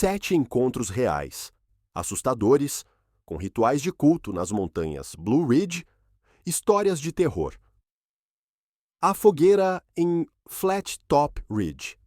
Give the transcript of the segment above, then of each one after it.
7 encontros reais, assustadores, com rituais de culto nas montanhas Blue Ridge, histórias de terror. A fogueira em Flat Top Ridge.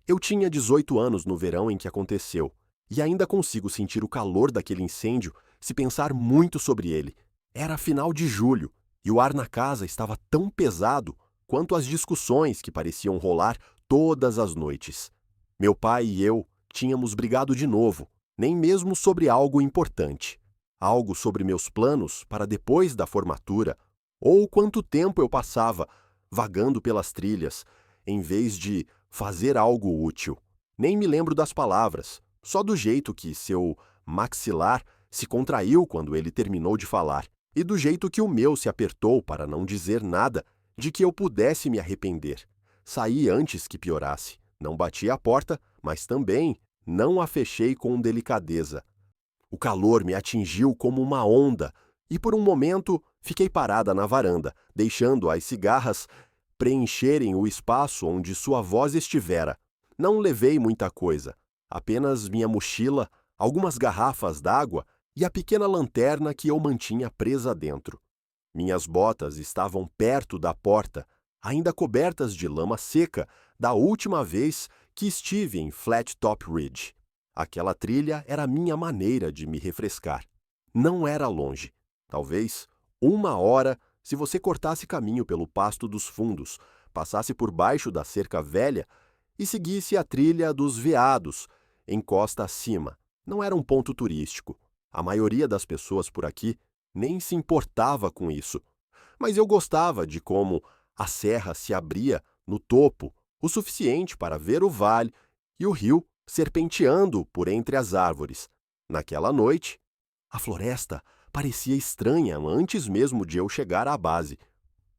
Eu tinha 18 anos no verão em que aconteceu, e ainda consigo sentir o calor daquele incêndio se pensar muito sobre ele. Era final de julho, e o ar na casa estava tão pesado quanto as discussões que pareciam rolar todas as noites. Meu pai e eu tínhamos brigado de novo, nem mesmo sobre algo importante. Algo sobre meus planos para depois da formatura, ou quanto tempo eu passava vagando pelas trilhas, em vez de fazer algo útil. Nem me lembro das palavras, só do jeito que seu maxilar se contraiu quando ele terminou de falar, e do jeito que o meu se apertou para não dizer nada de que eu pudesse me arrepender. Saí antes que piorasse. Não bati a porta, mas também não a fechei com delicadeza. O calor me atingiu como uma onda, e por um momento fiquei parada na varanda, deixando as cigarras preencherem o espaço onde sua voz estivera. Não levei muita coisa, apenas minha mochila, algumas garrafas d'água e a pequena lanterna que eu mantinha presa dentro. Minhas botas estavam perto da porta, ainda cobertas de lama seca da última vez que estive em Flat Top Ridge. Aquela trilha era a minha maneira de me refrescar. Não era longe. Talvez 1 hora se você cortasse caminho pelo pasto dos fundos, passasse por baixo da cerca velha e seguisse a trilha dos veados, em costa acima. Não era um ponto turístico. A maioria das pessoas por aqui nem se importava com isso. Mas eu gostava de como a serra se abria no topo o suficiente para ver o vale e o rio serpenteando por entre as árvores. Naquela noite, a floresta parecia estranha antes mesmo de eu chegar à base.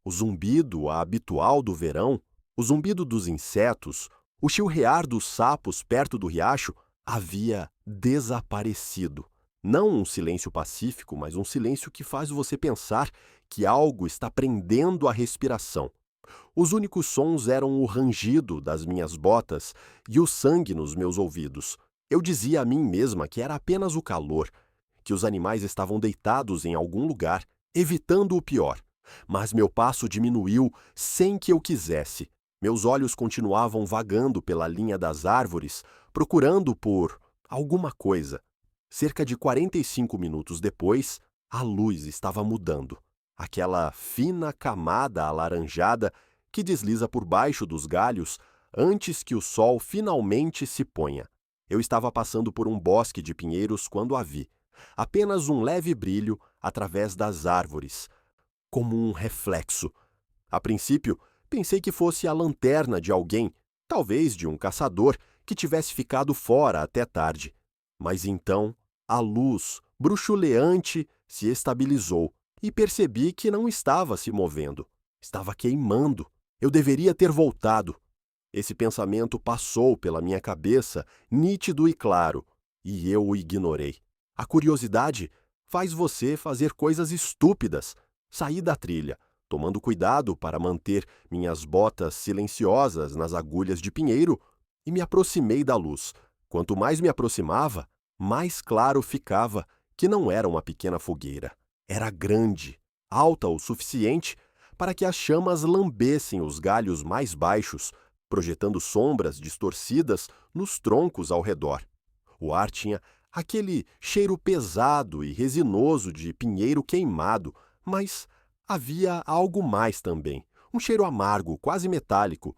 O zumbido habitual do verão, o zumbido dos insetos, o chilrear dos sapos perto do riacho havia desaparecido. Não um silêncio pacífico, mas um silêncio que faz você pensar que algo está prendendo a respiração. Os únicos sons eram o rangido das minhas botas e o sangue nos meus ouvidos. Eu dizia a mim mesma que era apenas o calor, que os animais estavam deitados em algum lugar, evitando o pior. Mas meu passo diminuiu sem que eu quisesse. Meus olhos continuavam vagando pela linha das árvores, procurando por alguma coisa. Cerca de 45 minutos depois, a luz estava mudando. Aquela fina camada alaranjada que desliza por baixo dos galhos antes que o sol finalmente se ponha. Eu estava passando por um bosque de pinheiros quando a vi. Apenas um leve brilho através das árvores, como um reflexo. A princípio, pensei que fosse a lanterna de alguém, talvez de um caçador que tivesse ficado fora até tarde. Mas então, a luz, bruxuleante, se estabilizou e percebi que não estava se movendo. Estava queimando. Eu deveria ter voltado. Esse pensamento passou pela minha cabeça, nítido e claro, e eu o ignorei. A curiosidade faz você fazer coisas estúpidas. Saí da trilha, tomando cuidado para manter minhas botas silenciosas nas agulhas de pinheiro, e me aproximei da luz. Quanto mais me aproximava, mais claro ficava que não era uma pequena fogueira. Era grande, alta o suficiente para que as chamas lambessem os galhos mais baixos, projetando sombras distorcidas nos troncos ao redor. O ar tinha aquele cheiro pesado e resinoso de pinheiro queimado, mas havia algo mais também, um cheiro amargo, quase metálico,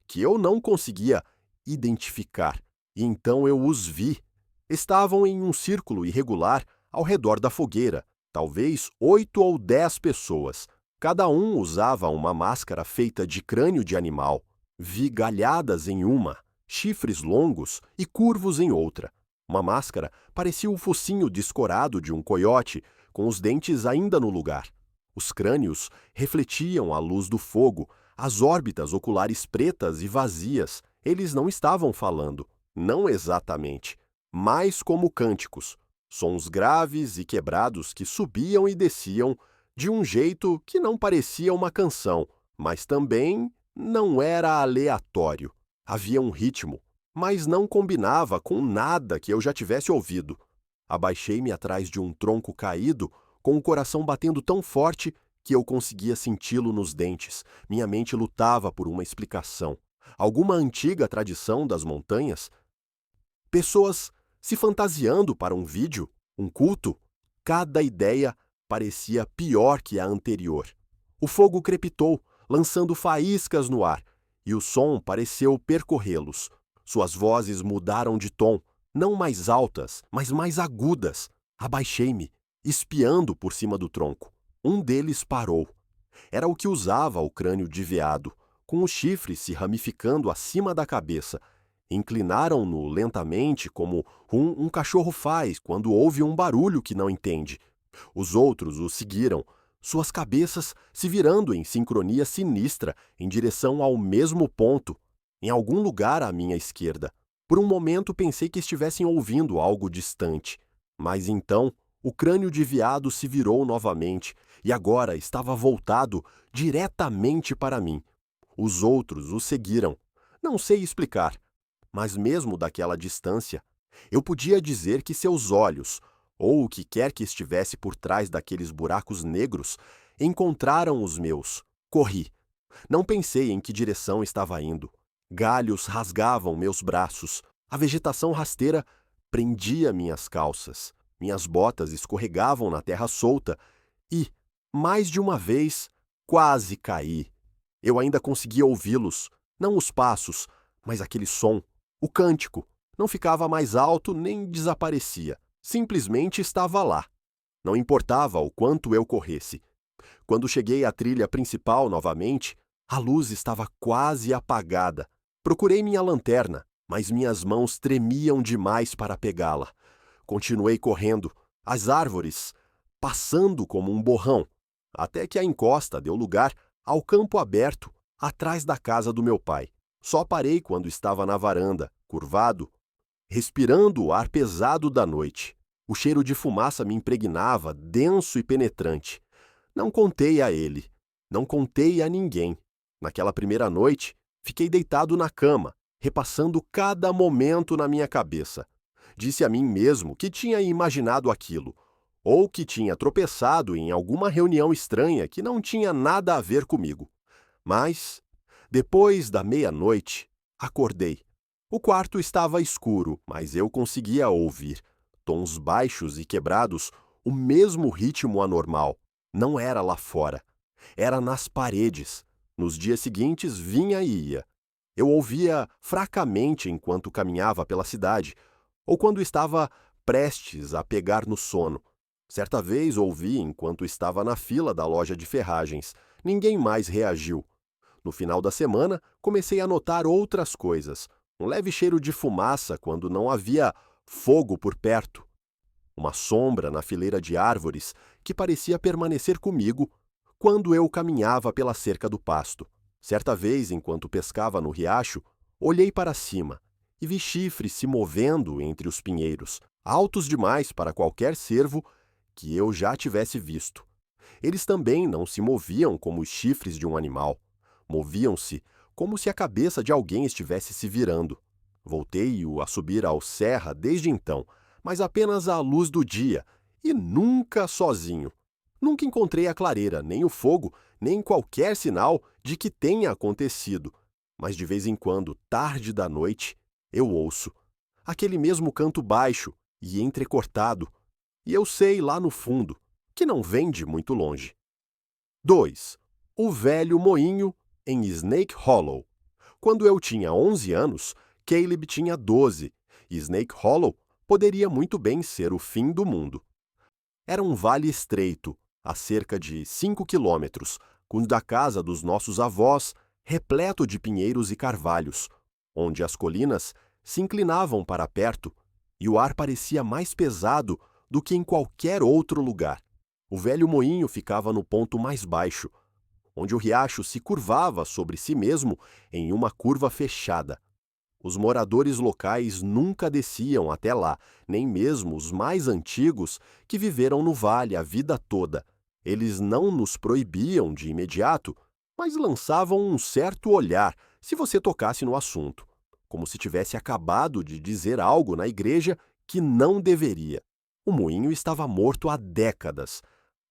que eu não conseguia identificar. E então eu os vi. Estavam em um círculo irregular ao redor da fogueira, talvez 8 ou 10 pessoas. Cada um usava uma máscara feita de crânio de animal, vigalhadas em uma, chifres longos e curvos em outra. Uma máscara parecia o focinho descorado de um coiote, com os dentes ainda no lugar. Os crânios refletiam a luz do fogo, as órbitas oculares pretas e vazias. Eles não estavam falando, não exatamente, mas como cânticos, sons graves e quebrados que subiam e desciam de um jeito que não parecia uma canção, mas também não era aleatório. Havia um ritmo, mas não combinava com nada que eu já tivesse ouvido. Abaixei-me atrás de um tronco caído, com o coração batendo tão forte que eu conseguia senti-lo nos dentes. Minha mente lutava por uma explicação. Alguma antiga tradição das montanhas? Pessoas se fantasiando para um vídeo? Um culto? Cada ideia parecia pior que a anterior. O fogo crepitou, lançando faíscas no ar, e o som pareceu percorrê-los. Suas vozes mudaram de tom, não mais altas, mas mais agudas. Abaixei-me, espiando por cima do tronco. Um deles parou. Era o que usava o crânio de veado, com os chifres se ramificando acima da cabeça. Inclinaram-no lentamente, como um cachorro faz quando ouve um barulho que não entende. Os outros o seguiram, suas cabeças se virando em sincronia sinistra em direção ao mesmo ponto, em algum lugar à minha esquerda. Por um momento pensei que estivessem ouvindo algo distante, mas então o crânio de veado se virou novamente e agora estava voltado diretamente para mim. Os outros o seguiram. Não sei explicar, mas mesmo daquela distância, eu podia dizer que seus olhos, ou o que quer que estivesse por trás daqueles buracos negros, encontraram os meus. Corri. Não pensei em que direção estava indo. Galhos rasgavam meus braços. A vegetação rasteira prendia minhas calças. Minhas botas escorregavam na terra solta e, mais de uma vez, quase caí. Eu ainda conseguia ouvi-los, não os passos, mas aquele som, o cântico. Não ficava mais alto nem desaparecia. Simplesmente estava lá. Não importava o quanto eu corresse. Quando cheguei à trilha principal novamente, a luz estava quase apagada. Procurei minha lanterna, mas minhas mãos tremiam demais para pegá-la. Continuei correndo, as árvores passando como um borrão, até que a encosta deu lugar ao campo aberto atrás da casa do meu pai. Só parei quando estava na varanda, curvado, respirando o ar pesado da noite. O cheiro de fumaça me impregnava, denso e penetrante. Não contei a ele. Não contei a ninguém. Naquela primeira noite, fiquei deitado na cama, repassando cada momento na minha cabeça. Disse a mim mesmo que tinha imaginado aquilo, ou que tinha tropeçado em alguma reunião estranha que não tinha nada a ver comigo. Mas, depois da meia-noite, acordei. O quarto estava escuro, mas eu conseguia ouvir, tons baixos e quebrados, o mesmo ritmo anormal. Não era lá fora. Era nas paredes. Nos dias seguintes vinha e ia. Eu ouvia fracamente enquanto caminhava pela cidade, ou quando estava prestes a pegar no sono. Certa vez ouvi enquanto estava na fila da loja de ferragens. Ninguém mais reagiu. No final da semana, comecei a notar outras coisas. Um leve cheiro de fumaça quando não havia fogo por perto. Uma sombra na fileira de árvores que parecia permanecer comigo quando eu caminhava pela cerca do pasto. Certa vez, enquanto pescava no riacho, olhei para cima e vi chifres se movendo entre os pinheiros, altos demais para qualquer cervo que eu já tivesse visto. Eles também não se moviam como os chifres de um animal. Moviam-se como se a cabeça de alguém estivesse se virando. Voltei-o a subir ao serra desde então, mas apenas à luz do dia, e nunca sozinho. Nunca encontrei a clareira, nem o fogo, nem qualquer sinal de que tenha acontecido. Mas de vez em quando, tarde da noite, eu ouço aquele mesmo canto baixo e entrecortado, e eu sei lá no fundo que não vem de muito longe. 2. O velho moinho em Snake Hollow. Quando eu tinha 11 anos, Caleb tinha 12, e Snake Hollow poderia muito bem ser o fim do mundo. Era um vale estreito, a cerca de 5 quilômetros, da casa dos nossos avós, repleto de pinheiros e carvalhos, onde as colinas se inclinavam para perto e o ar parecia mais pesado do que em qualquer outro lugar. O velho moinho ficava no ponto mais baixo, onde o riacho se curvava sobre si mesmo em uma curva fechada. Os moradores locais nunca desciam até lá, nem mesmo os mais antigos que viveram no vale a vida toda. Eles não nos proibiam de imediato, mas lançavam um certo olhar se você tocasse no assunto. como se tivesse acabado de dizer algo na igreja que não deveria. O moinho estava morto há décadas.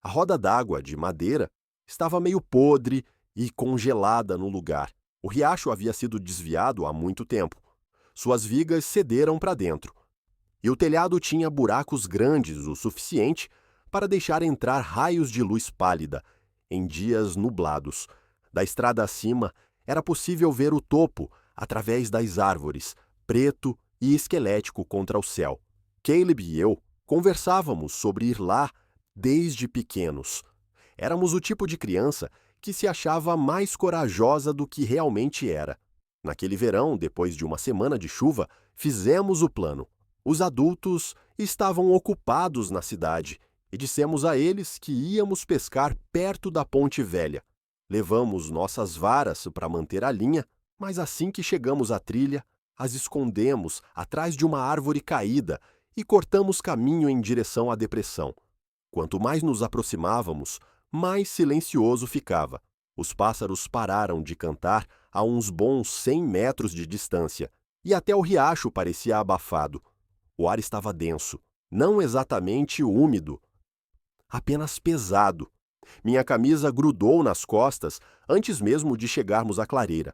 A roda d'água de madeira estava meio podre e congelada no lugar. O riacho havia sido desviado há muito tempo. Suas vigas cederam para dentro. E o telhado tinha buracos grandes o suficiente para deixar entrar raios de luz pálida em dias nublados. Da estrada acima, era possível ver o topo através das árvores, preto e esquelético contra o céu. Caleb e eu conversávamos sobre ir lá desde pequenos. Éramos o tipo de criança que se achava mais corajosa do que realmente era. Naquele verão, depois de uma semana de chuva, fizemos o plano. Os adultos estavam ocupados na cidade e dissemos a eles que íamos pescar perto da Ponte Velha. Levamos nossas varas para manter a linha, mas assim que chegamos à trilha, as escondemos atrás de uma árvore caída e cortamos caminho em direção à depressão. Quanto mais nos aproximávamos, mais silencioso ficava. Os pássaros pararam de cantar a uns bons 100 metros de distância, e até o riacho parecia abafado. O ar estava denso, não exatamente úmido, apenas pesado. Minha camisa grudou nas costas antes mesmo de chegarmos à clareira.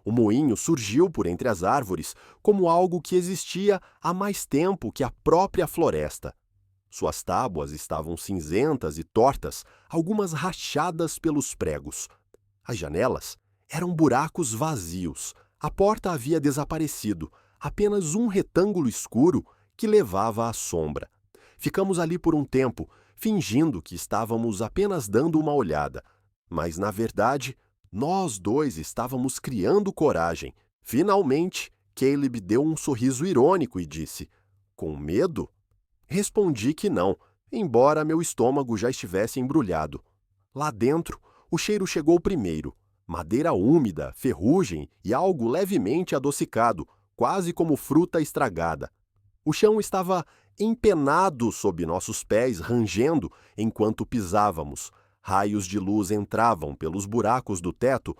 O moinho surgiu por entre as árvores como algo que existia há mais tempo que a própria floresta. Suas tábuas estavam cinzentas e tortas, algumas rachadas pelos pregos. As janelas eram buracos vazios. A porta havia desaparecido, apenas um retângulo escuro que levava à sombra. Ficamos ali por um tempo, fingindo que estávamos apenas dando uma olhada. Mas, na verdade, nós dois estávamos criando coragem. Finalmente, Caleb deu um sorriso irônico e disse: "Com medo?" Respondi que não, embora meu estômago já estivesse embrulhado. Lá dentro, o cheiro chegou primeiro. Madeira úmida, ferrugem e algo levemente adocicado, quase como fruta estragada. O chão estava empenado sob nossos pés, rangendo enquanto pisávamos. Raios de luz entravam pelos buracos do teto,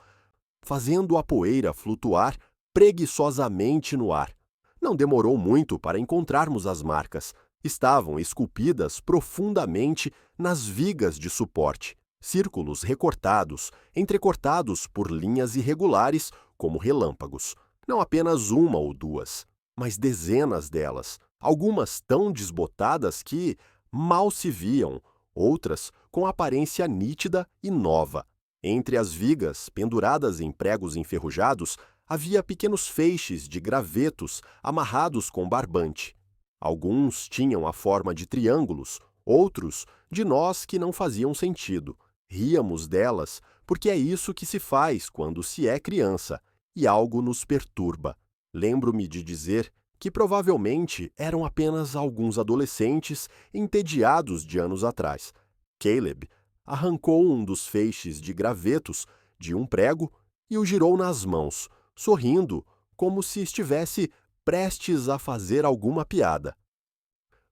fazendo a poeira flutuar preguiçosamente no ar. Não demorou muito para encontrarmos as marcas. Estavam esculpidas profundamente nas vigas de suporte. Círculos recortados, entrecortados por linhas irregulares como relâmpagos. Não apenas uma ou duas, mas dezenas delas. Algumas tão desbotadas que mal se viam, outras com aparência nítida e nova. Entre as vigas, penduradas em pregos enferrujados, havia pequenos feixes de gravetos amarrados com barbante. Alguns tinham a forma de triângulos, outros de nós que não faziam sentido. Ríamos delas porque é isso que se faz quando se é criança, e algo nos perturba. Lembro-me de dizer que provavelmente eram apenas alguns adolescentes entediados de anos atrás. Caleb arrancou um dos feixes de gravetos de um prego e o girou nas mãos, sorrindo como se estivesse prestes a fazer alguma piada.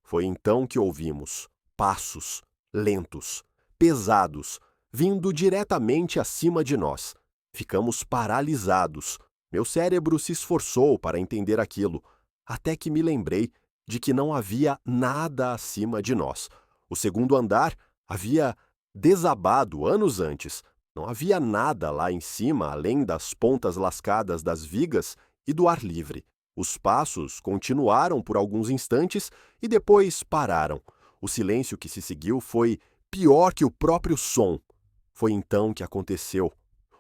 Foi então que ouvimos passos lentos, pesados, vindo diretamente acima de nós. Ficamos paralisados. Meu cérebro se esforçou para entender aquilo, até que me lembrei de que não havia nada acima de nós. O segundo andar havia desabado anos antes. Não havia nada lá em cima além das pontas lascadas das vigas e do ar livre. Os passos continuaram por alguns instantes e depois pararam. O silêncio que se seguiu foi pior que o próprio som. Foi então que aconteceu.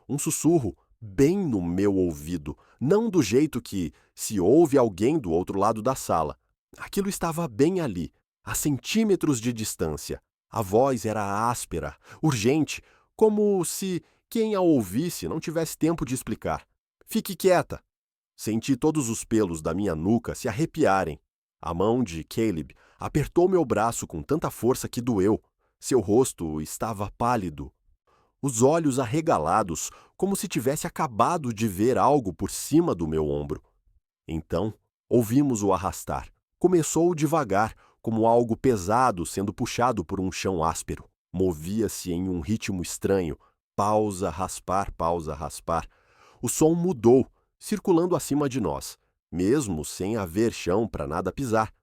Um sussurro bem no meu ouvido, não do jeito que se ouve alguém do outro lado da sala. Aquilo estava bem ali, a centímetros de distância. A voz era áspera, urgente, como se quem a ouvisse não tivesse tempo de explicar. "Fique quieta!" Senti todos os pelos da minha nuca se arrepiarem. A mão de Caleb apertou meu braço com tanta força que doeu. Seu rosto estava pálido, os olhos arregalados, como se tivesse acabado de ver algo por cima do meu ombro. Então, ouvimos-o arrastar. Começou devagar, como algo pesado sendo puxado por um chão áspero. Movia-se em um ritmo estranho. Pausa, raspar, pausa, raspar. O som mudou, circulando acima de nós. mesmo sem haver chão para nada pisar.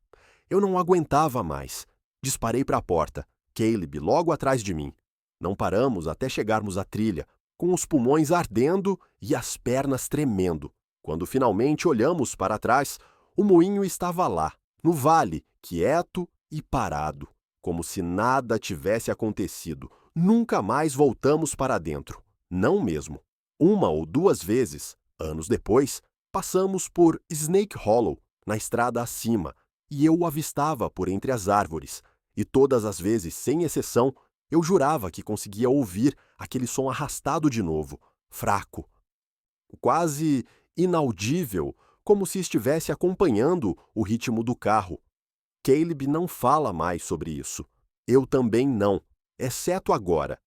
Eu não aguentava mais. Disparei para a porta, Caleb logo atrás de mim. Não paramos até chegarmos à trilha, com os pulmões ardendo e as pernas tremendo. Quando finalmente olhamos para trás, o moinho estava lá, no vale, quieto e parado, como se nada tivesse acontecido. Nunca mais voltamos para dentro. Não mesmo. Uma ou duas vezes, anos depois, passamos por Snake Hollow, na estrada acima, e eu o avistava por entre as árvores. E todas as vezes, sem exceção, eu jurava que conseguia ouvir aquele som arrastado de novo, fraco, quase inaudível, como se estivesse acompanhando o ritmo do carro. Caleb não fala mais sobre isso. Eu também não, exceto agora.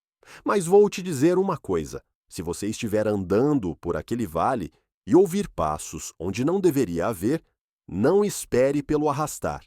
Mas vou te dizer uma coisa: se você estiver andando por aquele vale e ouvir passos onde não deveria haver, não espere pelo arrastar.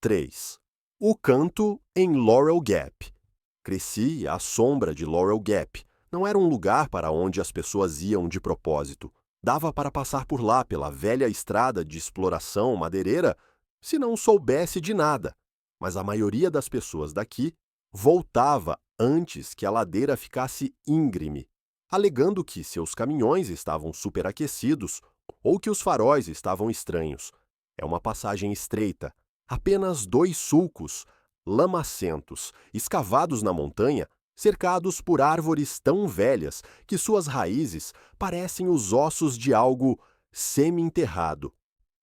3. O canto em Laurel Gap. Cresci à sombra de Laurel Gap. Não era um lugar para onde as pessoas iam de propósito. Dava para passar por lá pela velha estrada de exploração madeireira se não soubesse de nada. Mas a maioria das pessoas daqui voltava antes que a ladeira ficasse íngreme, alegando que seus caminhões estavam superaquecidos ou que os faróis estavam estranhos. É uma passagem estreita, apenas 2 sulcos, lamacentos, escavados na montanha, cercados por árvores tão velhas que suas raízes parecem os ossos de algo semi-enterrado.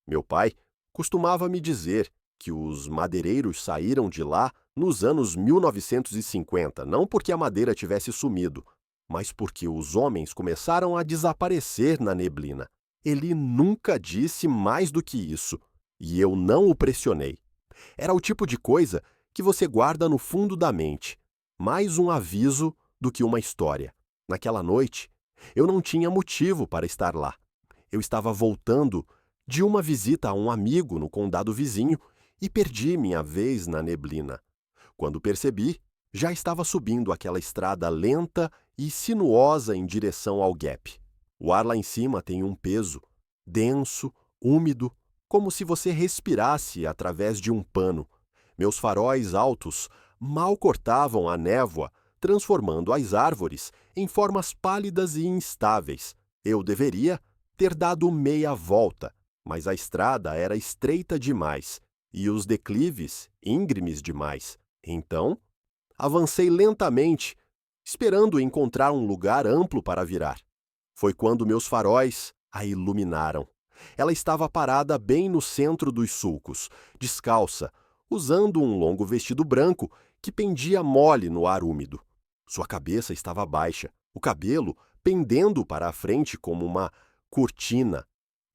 Meu pai costumava me dizer que os madeireiros saíram de lá nos anos 1950, não porque a madeira tivesse sumido, mas porque os homens começaram a desaparecer na neblina. Ele nunca disse mais do que isso, e eu não o pressionei. Era o tipo de coisa que você guarda no fundo da mente, mais um aviso do que uma história. Naquela noite, eu não tinha motivo para estar lá. Eu estava voltando de uma visita a um amigo no condado vizinho e perdi minha vez na neblina. Quando percebi, já estava subindo aquela estrada lenta e sinuosa em direção ao Gap. O ar lá em cima tem um peso, denso, úmido, como se você respirasse através de um pano. Meus faróis altos mal cortavam a névoa, transformando as árvores em formas pálidas e instáveis. Eu deveria ter dado meia volta, mas a estrada era estreita demais e os declives íngremes demais. Então, avancei lentamente, esperando encontrar um lugar amplo para virar. Foi quando meus faróis a iluminaram. Ela estava parada bem no centro dos sulcos, descalça, usando um longo vestido branco que pendia mole no ar úmido. Sua cabeça estava baixa, o cabelo pendendo para a frente como uma cortina.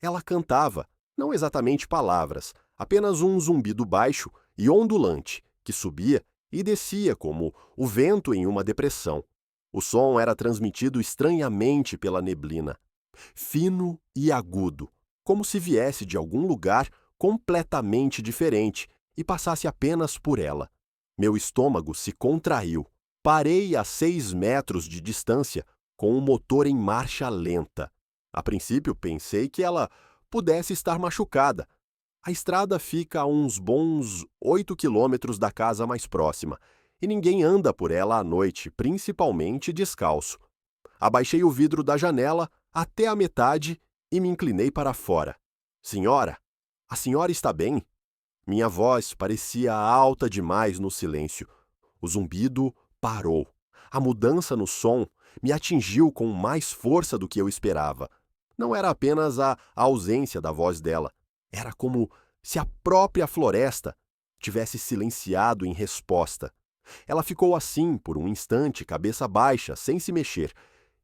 Ela cantava, não exatamente palavras, apenas um zumbido baixo e ondulante, que subia e descia como o vento em uma depressão. O som era transmitido estranhamente pela neblina, fino e agudo, como se viesse de algum lugar completamente diferente e passasse apenas por ela. Meu estômago se contraiu. Parei a 6 metros de distância, com o motor em marcha lenta. A princípio, pensei que ela pudesse estar machucada. A estrada fica a uns bons 8 quilômetros da casa mais próxima, e ninguém anda por ela à noite, principalmente descalço. Abaixei o vidro da janela até a metade e me inclinei para fora. Senhora, a senhora está bem? Minha voz parecia alta demais no silêncio. O zumbido parou. A mudança no som me atingiu com mais força do que eu esperava. Não era apenas a ausência da voz dela. Era como se a própria floresta tivesse silenciado em resposta. Ela ficou assim por um instante, cabeça baixa, sem se mexer,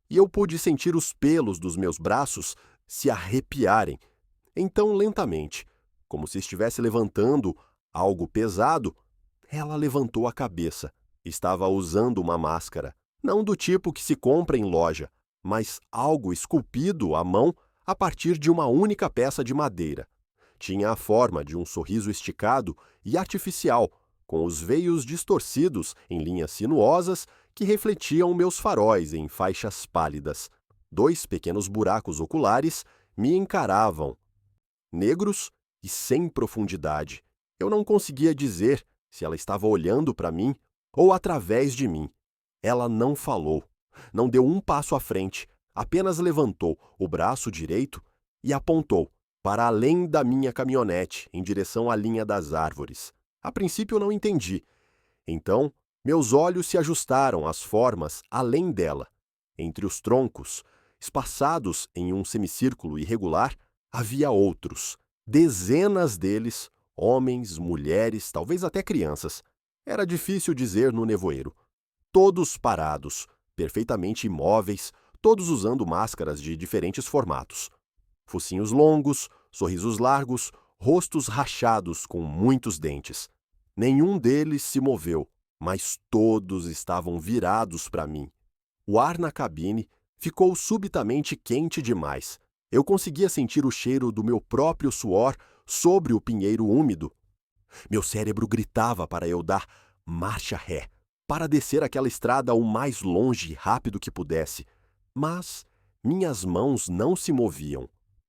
e eu pude sentir os pelos dos meus braços se arrepiarem. Então, lentamente, como se estivesse levantando algo pesado, ela levantou a cabeça. Estava usando uma máscara, não do tipo que se compra em loja, mas algo esculpido à mão a partir de uma única peça de madeira. Tinha a forma de um sorriso esticado e artificial, com os veios distorcidos em linhas sinuosas que refletiam meus faróis em faixas pálidas. 2 pequenos buracos oculares me encaravam. negros e sem profundidade. Eu não conseguia dizer se ela estava olhando para mim ou através de mim. Ela não falou, não deu um passo à frente, apenas levantou o braço direito e apontou para além da minha caminhonete, em direção à linha das árvores. A princípio não entendi. Então, meus olhos se ajustaram às formas além dela. Entre os troncos, espaçados em um semicírculo irregular, havia outros, dezenas deles, homens, mulheres, talvez até crianças. Era difícil dizer no nevoeiro. Todos parados, perfeitamente imóveis, todos usando máscaras de diferentes formatos. Focinhos longos, sorrisos largos, rostos rachados com muitos dentes. Nenhum deles se moveu, mas todos estavam virados para mim. O ar na cabine ficou subitamente quente demais. Eu conseguia sentir o cheiro do meu próprio suor sobre o pinheiro úmido. Meu cérebro gritava para eu dar marcha ré, para descer aquela estrada o mais longe e rápido que pudesse. Mas minhas mãos não se moviam.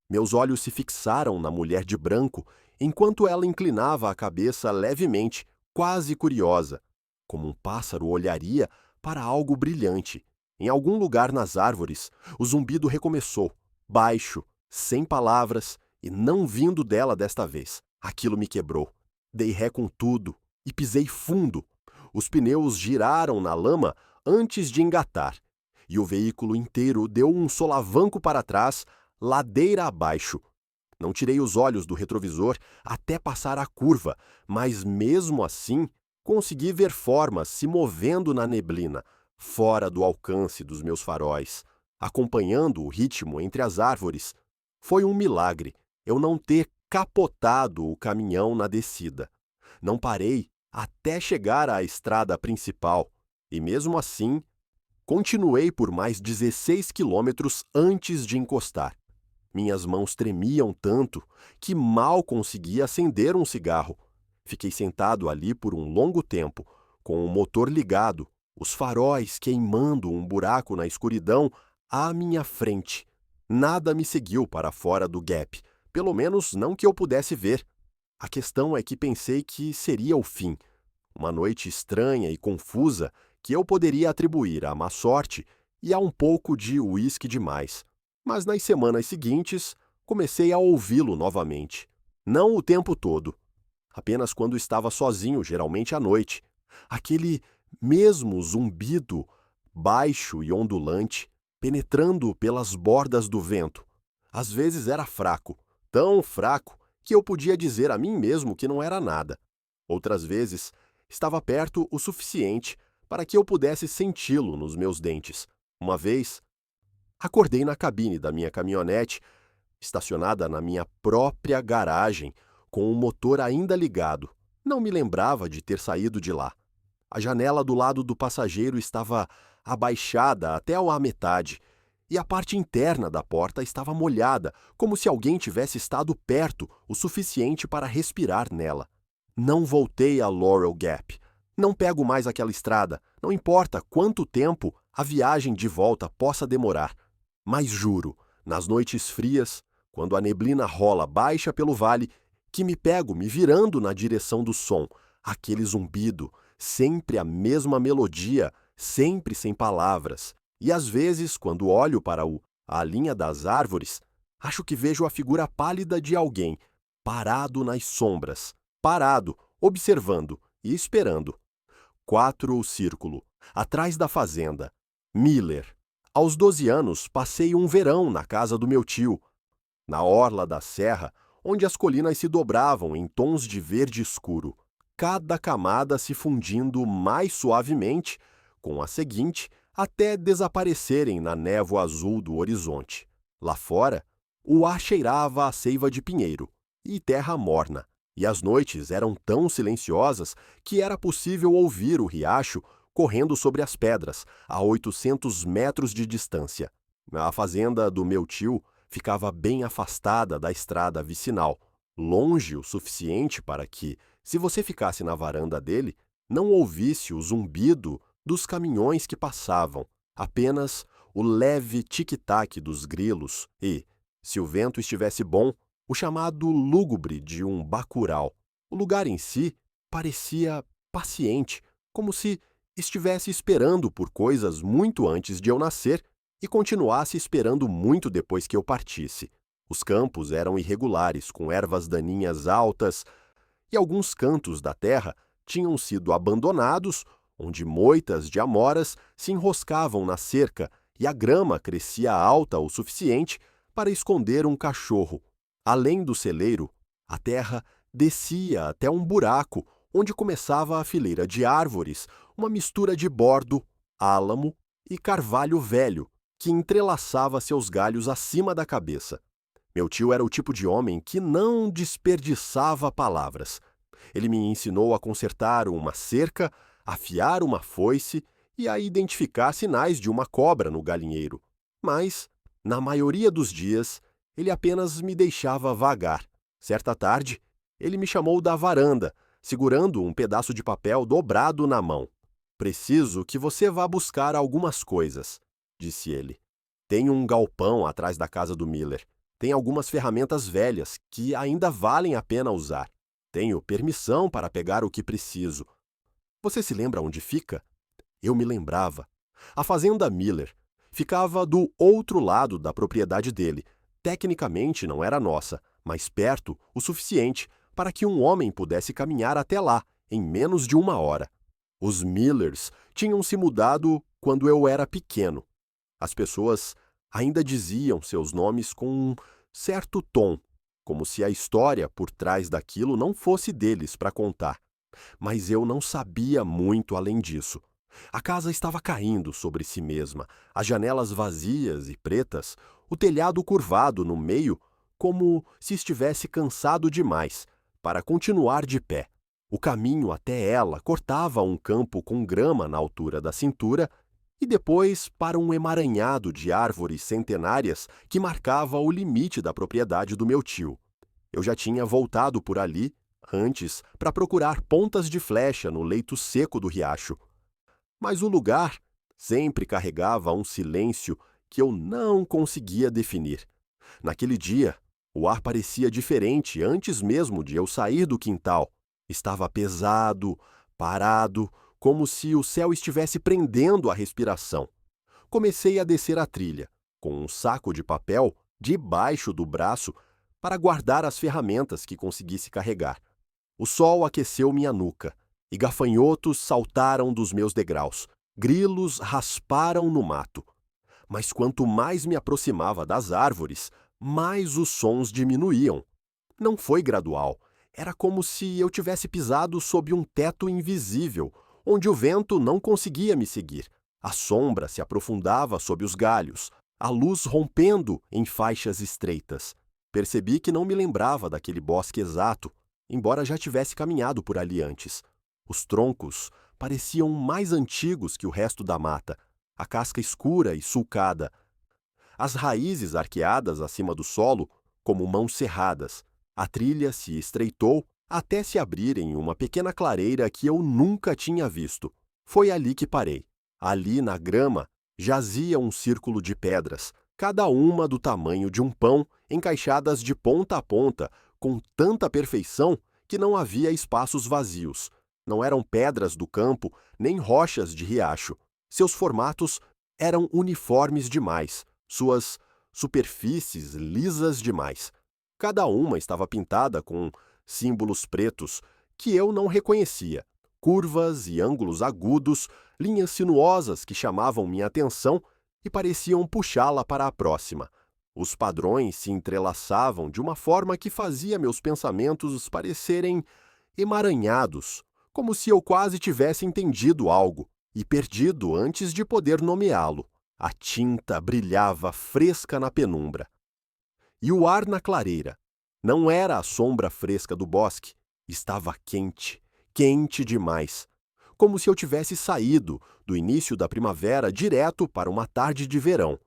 Meus olhos se fixaram na mulher de branco, enquanto ela inclinava a cabeça levemente, quase curiosa, como um pássaro olharia para algo brilhante. Em algum lugar nas árvores, o zumbido recomeçou, baixo, sem palavras, e não vindo dela desta vez. Aquilo me quebrou. Dei ré com tudo e pisei fundo. Os pneus giraram na lama antes de engatar, e o veículo inteiro deu um solavanco para trás, ladeira abaixo. Não tirei os olhos do retrovisor até passar a curva, mas mesmo assim consegui ver formas se movendo na neblina, fora do alcance dos meus faróis, acompanhando o ritmo entre as árvores. Foi um milagre eu não ter capotado o caminhão na descida. Não parei até chegar à estrada principal, e mesmo assim, continuei por mais 16 quilômetros antes de encostar. Minhas mãos tremiam tanto que mal conseguia acender um cigarro. Fiquei sentado ali por um longo tempo, com o motor ligado, os faróis queimando um buraco na escuridão à minha frente. Nada me seguiu para fora do gap, pelo menos não que eu pudesse ver. A questão é que pensei que seria o fim. Uma noite estranha e confusa que eu poderia atribuir à má sorte e a um pouco de uísque demais. Mas nas semanas seguintes, comecei a ouvi-lo novamente. Não o tempo todo. Apenas quando estava sozinho, geralmente à noite. Aquele mesmo zumbido, baixo e ondulante, penetrando pelas bordas do vento. Às vezes era fraco, tão fraco que eu podia dizer a mim mesmo que não era nada. Outras vezes, estava perto o suficiente para que eu pudesse senti-lo nos meus dentes. Uma vez, acordei na cabine da minha caminhonete, estacionada na minha própria garagem, com o motor ainda ligado. Não me lembrava de ter saído de lá. A janela do lado do passageiro estava abaixada até a metade, e a parte interna da porta estava molhada, como se alguém tivesse estado perto o suficiente para respirar nela. Não voltei a Laurel Gap. Não pego mais aquela estrada, não importa quanto tempo a viagem de volta possa demorar. Mas juro, nas noites frias, quando a neblina rola baixa pelo vale, que me pego me virando na direção do som, aquele zumbido, sempre a mesma melodia, sempre sem palavras. E às vezes, quando olho para a linha das árvores, acho que vejo a figura pálida de alguém, parado nas sombras, parado, observando e esperando. 4 o círculo, atrás da fazenda. Miller. Aos 12 anos, passei um verão na casa do meu tio, na orla da serra, onde as colinas se dobravam em tons de verde escuro, cada camada se fundindo mais suavemente com a seguinte até desaparecerem na névoa azul do horizonte. Lá fora, o ar cheirava a seiva de pinheiro e terra morna, e as noites eram tão silenciosas que era possível ouvir o riacho correndo sobre as pedras, a 800 metros de distância. A fazenda do meu tio ficava bem afastada da estrada vicinal, longe o suficiente para que, se você ficasse na varanda dele, não ouvisse o zumbido dos caminhões que passavam, apenas o leve tic-tac dos grilos e, se o vento estivesse bom, o chamado lúgubre de um bacural. O lugar em si parecia paciente, como se estivesse esperando por coisas muito antes de eu nascer e continuasse esperando muito depois que eu partisse. Os campos eram irregulares, com ervas daninhas altas, e alguns cantos da terra tinham sido abandonados, onde moitas de amoras se enroscavam na cerca e a grama crescia alta o suficiente para esconder um cachorro. Além do celeiro, a terra descia até um buraco onde começava a fileira de árvores, uma mistura de bordo, álamo e carvalho velho, que entrelaçava seus galhos acima da cabeça. Meu tio era o tipo de homem que não desperdiçava palavras. Ele me ensinou a consertar uma cerca, a afiar uma foice e a identificar sinais de uma cobra no galinheiro. Mas, na maioria dos dias, ele apenas me deixava vagar. Certa tarde, ele me chamou da varanda, segurando um pedaço de papel dobrado na mão. "Preciso que você vá buscar algumas coisas", disse ele. "Tem um galpão atrás da casa do Miller. Tem algumas ferramentas velhas que ainda valem a pena usar. Tenho permissão para pegar o que preciso. Você se lembra onde fica?" Eu me lembrava. A fazenda Miller ficava do outro lado da propriedade dele. Tecnicamente não era nossa, mas perto o suficiente para que um homem pudesse caminhar até lá em menos de uma hora. Os Millers tinham se mudado quando eu era pequeno. As pessoas ainda diziam seus nomes com um certo tom, como se a história por trás daquilo não fosse deles para contar. Mas eu não sabia muito além disso. A casa estava caindo sobre si mesma, as janelas vazias e pretas, o telhado curvado no meio, como se estivesse cansado demais para continuar de pé. O caminho até ela cortava um campo com grama na altura da cintura e depois para um emaranhado de árvores centenárias que marcava o limite da propriedade do meu tio. Eu já tinha voltado por ali antes para procurar pontas de flecha no leito seco do riacho. Mas o lugar sempre carregava um silêncio que eu não conseguia definir. Naquele dia, o ar parecia diferente antes mesmo de eu sair do quintal. Estava pesado, parado, como se o céu estivesse prendendo a respiração. Comecei a descer a trilha, com um saco de papel debaixo do braço para guardar as ferramentas que conseguisse carregar. O sol aqueceu minha nuca e gafanhotos saltaram dos meus degraus. Grilos rasparam no mato. Mas quanto mais me aproximava das árvores, mais os sons diminuíam. Não foi gradual. Era como se eu tivesse pisado sob um teto invisível, onde o vento não conseguia me seguir. A sombra se aprofundava sob os galhos, a luz rompendo em faixas estreitas. Percebi que não me lembrava daquele bosque exato, embora já tivesse caminhado por ali antes. Os troncos pareciam mais antigos que o resto da mata, a casca escura e sulcada, as raízes arqueadas acima do solo como mãos cerradas. A trilha se estreitou até se abrir em uma pequena clareira que eu nunca tinha visto. Foi ali que parei. Ali, na grama, jazia um círculo de pedras, cada uma do tamanho de um pão, encaixadas de ponta a ponta, com tanta perfeição que não havia espaços vazios. Não eram pedras do campo, nem rochas de riacho. Seus formatos eram uniformes demais, suas superfícies lisas demais. Cada uma estava pintada com símbolos pretos que eu não reconhecia, curvas e ângulos agudos, linhas sinuosas que chamavam minha atenção e pareciam puxá-la para a próxima. Os padrões se entrelaçavam de uma forma que fazia meus pensamentos parecerem emaranhados, como se eu quase tivesse entendido algo e perdido antes de poder nomeá-lo. A tinta brilhava fresca na penumbra. E o ar na clareira. Não era a sombra fresca do bosque. Estava quente, quente demais. Como se eu tivesse saído do início da primavera direto para uma tarde de verão.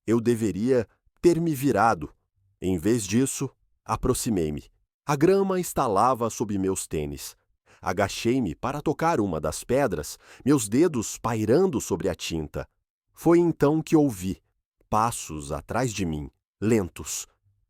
Eu deveria ter me virado. Em vez disso, aproximei-me. A grama estalava sob meus tênis. Agachei-me para tocar uma das pedras, meus dedos pairando sobre a tinta. Foi então que ouvi passos atrás de mim, lentos,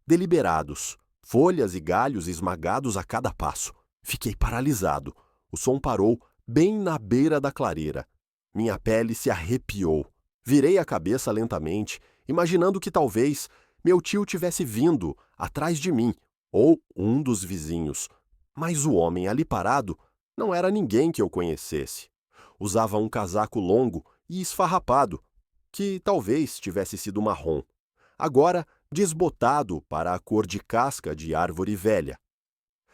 deliberados, folhas e galhos esmagados a cada passo. Fiquei paralisado. O som parou bem na beira da clareira. Minha pele se arrepiou. Virei a cabeça lentamente, imaginando que talvez meu tio tivesse vindo atrás de mim, ou um dos vizinhos. Mas o homem ali parado não era ninguém que eu conhecesse. Usava um casaco longo e esfarrapado, que talvez tivesse sido marrom, agora desbotado para a cor de casca de árvore velha.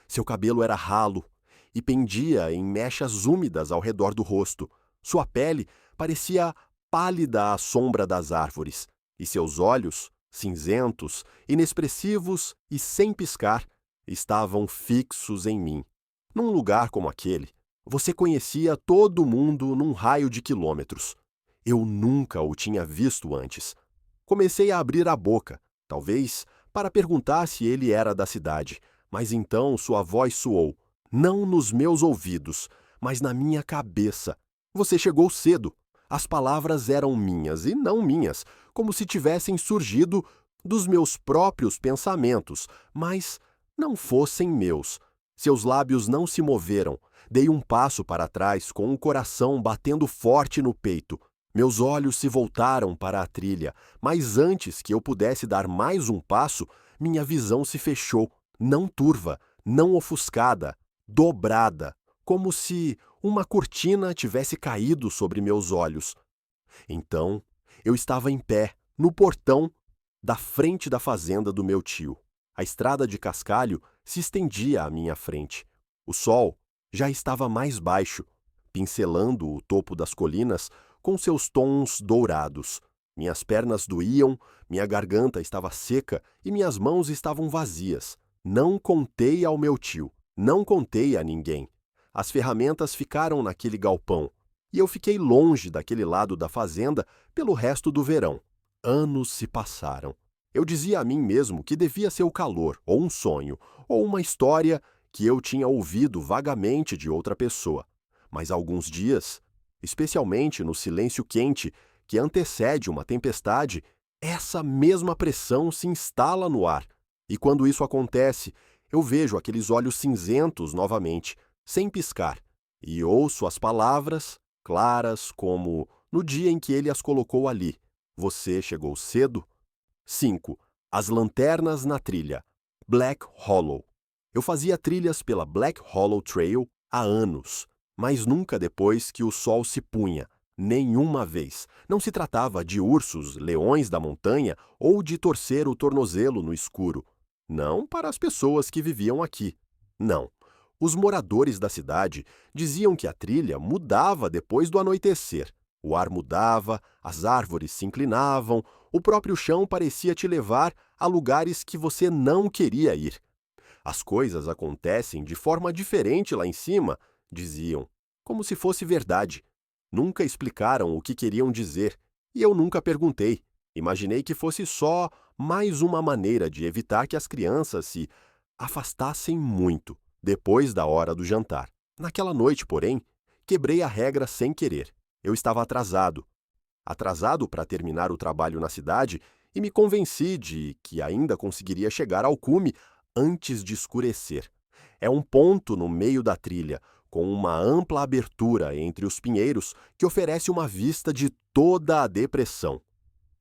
Seu cabelo era ralo e pendia em mechas úmidas ao redor do rosto. Sua pele parecia pálida à sombra das árvores, e seus olhos, cinzentos, inexpressivos e sem piscar, estavam fixos em mim. Num lugar como aquele, você conhecia todo mundo num raio de quilômetros. Eu nunca o tinha visto antes. Comecei a abrir a boca, talvez para perguntar se ele era da cidade, mas então sua voz soou, não nos meus ouvidos, mas na minha cabeça. Você chegou cedo. As palavras eram minhas e não minhas, como se tivessem surgido dos meus próprios pensamentos, mas não fossem meus. Seus lábios não se moveram. Dei um passo para trás com o coração batendo forte no peito. Meus olhos se voltaram para a trilha, mas antes que eu pudesse dar mais um passo, minha visão se fechou, não turva, não ofuscada, dobrada, como se uma cortina tivesse caído sobre meus olhos. Então, eu estava em pé, no portão da frente da fazenda do meu tio. A estrada de cascalho se estendia à minha frente. O sol já estava mais baixo, pincelando o topo das colinas com seus tons dourados. Minhas pernas doíam, minha garganta estava seca e minhas mãos estavam vazias. Não contei ao meu tio, não contei a ninguém. As ferramentas ficaram naquele galpão, e eu fiquei longe daquele lado da fazenda pelo resto do verão. Anos se passaram. Eu dizia a mim mesmo que devia ser o calor, ou um sonho, ou uma história que eu tinha ouvido vagamente de outra pessoa. Mas alguns dias, especialmente no silêncio quente que antecede uma tempestade, essa mesma pressão se instala no ar. E quando isso acontece, eu vejo aqueles olhos cinzentos novamente, sem piscar, e ouço as palavras, claras como no dia em que ele as colocou ali. Você chegou cedo? 5. As lanternas na trilha. Black Hollow. Eu fazia trilhas pela Black Hollow Trail há anos, mas nunca depois que o sol se punha. Nenhuma vez. Não se tratava de ursos, leões da montanha ou de torcer o tornozelo no escuro. Não para as pessoas que viviam aqui. Não. Os moradores da cidade diziam que a trilha mudava depois do anoitecer. O ar mudava, as árvores se inclinavam, o próprio chão parecia te levar a lugares que você não queria ir. As coisas acontecem de forma diferente lá em cima, diziam, como se fosse verdade. Nunca explicaram o que queriam dizer, e eu nunca perguntei. Imaginei que fosse só mais uma maneira de evitar que as crianças se afastassem muito depois da hora do jantar. Naquela noite, porém, quebrei a regra sem querer. Eu estava atrasado. Atrasado para terminar o trabalho na cidade e me convenci de que ainda conseguiria chegar ao cume antes de escurecer. É um ponto no meio da trilha, com uma ampla abertura entre os pinheiros que oferece uma vista de toda a depressão.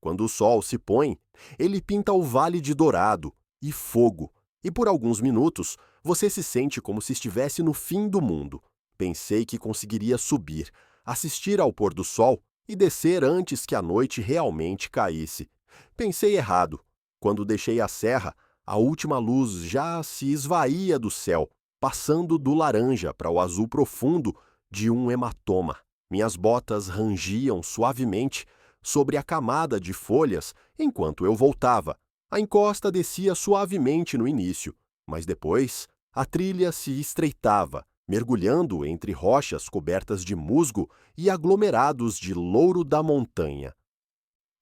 Quando o sol se põe, ele pinta o vale de dourado e fogo, e por alguns minutos você se sente como se estivesse no fim do mundo. Pensei que conseguiria subir, assistir ao pôr do sol e descer antes que a noite realmente caísse. Pensei errado. Quando deixei a serra, a última luz já se esvaía do céu, passando do laranja para o azul profundo de um hematoma. Minhas botas rangiam suavemente sobre a camada de folhas enquanto eu voltava. A encosta descia suavemente no início, mas depois a trilha se estreitava, mergulhando entre rochas cobertas de musgo e aglomerados de louro da montanha.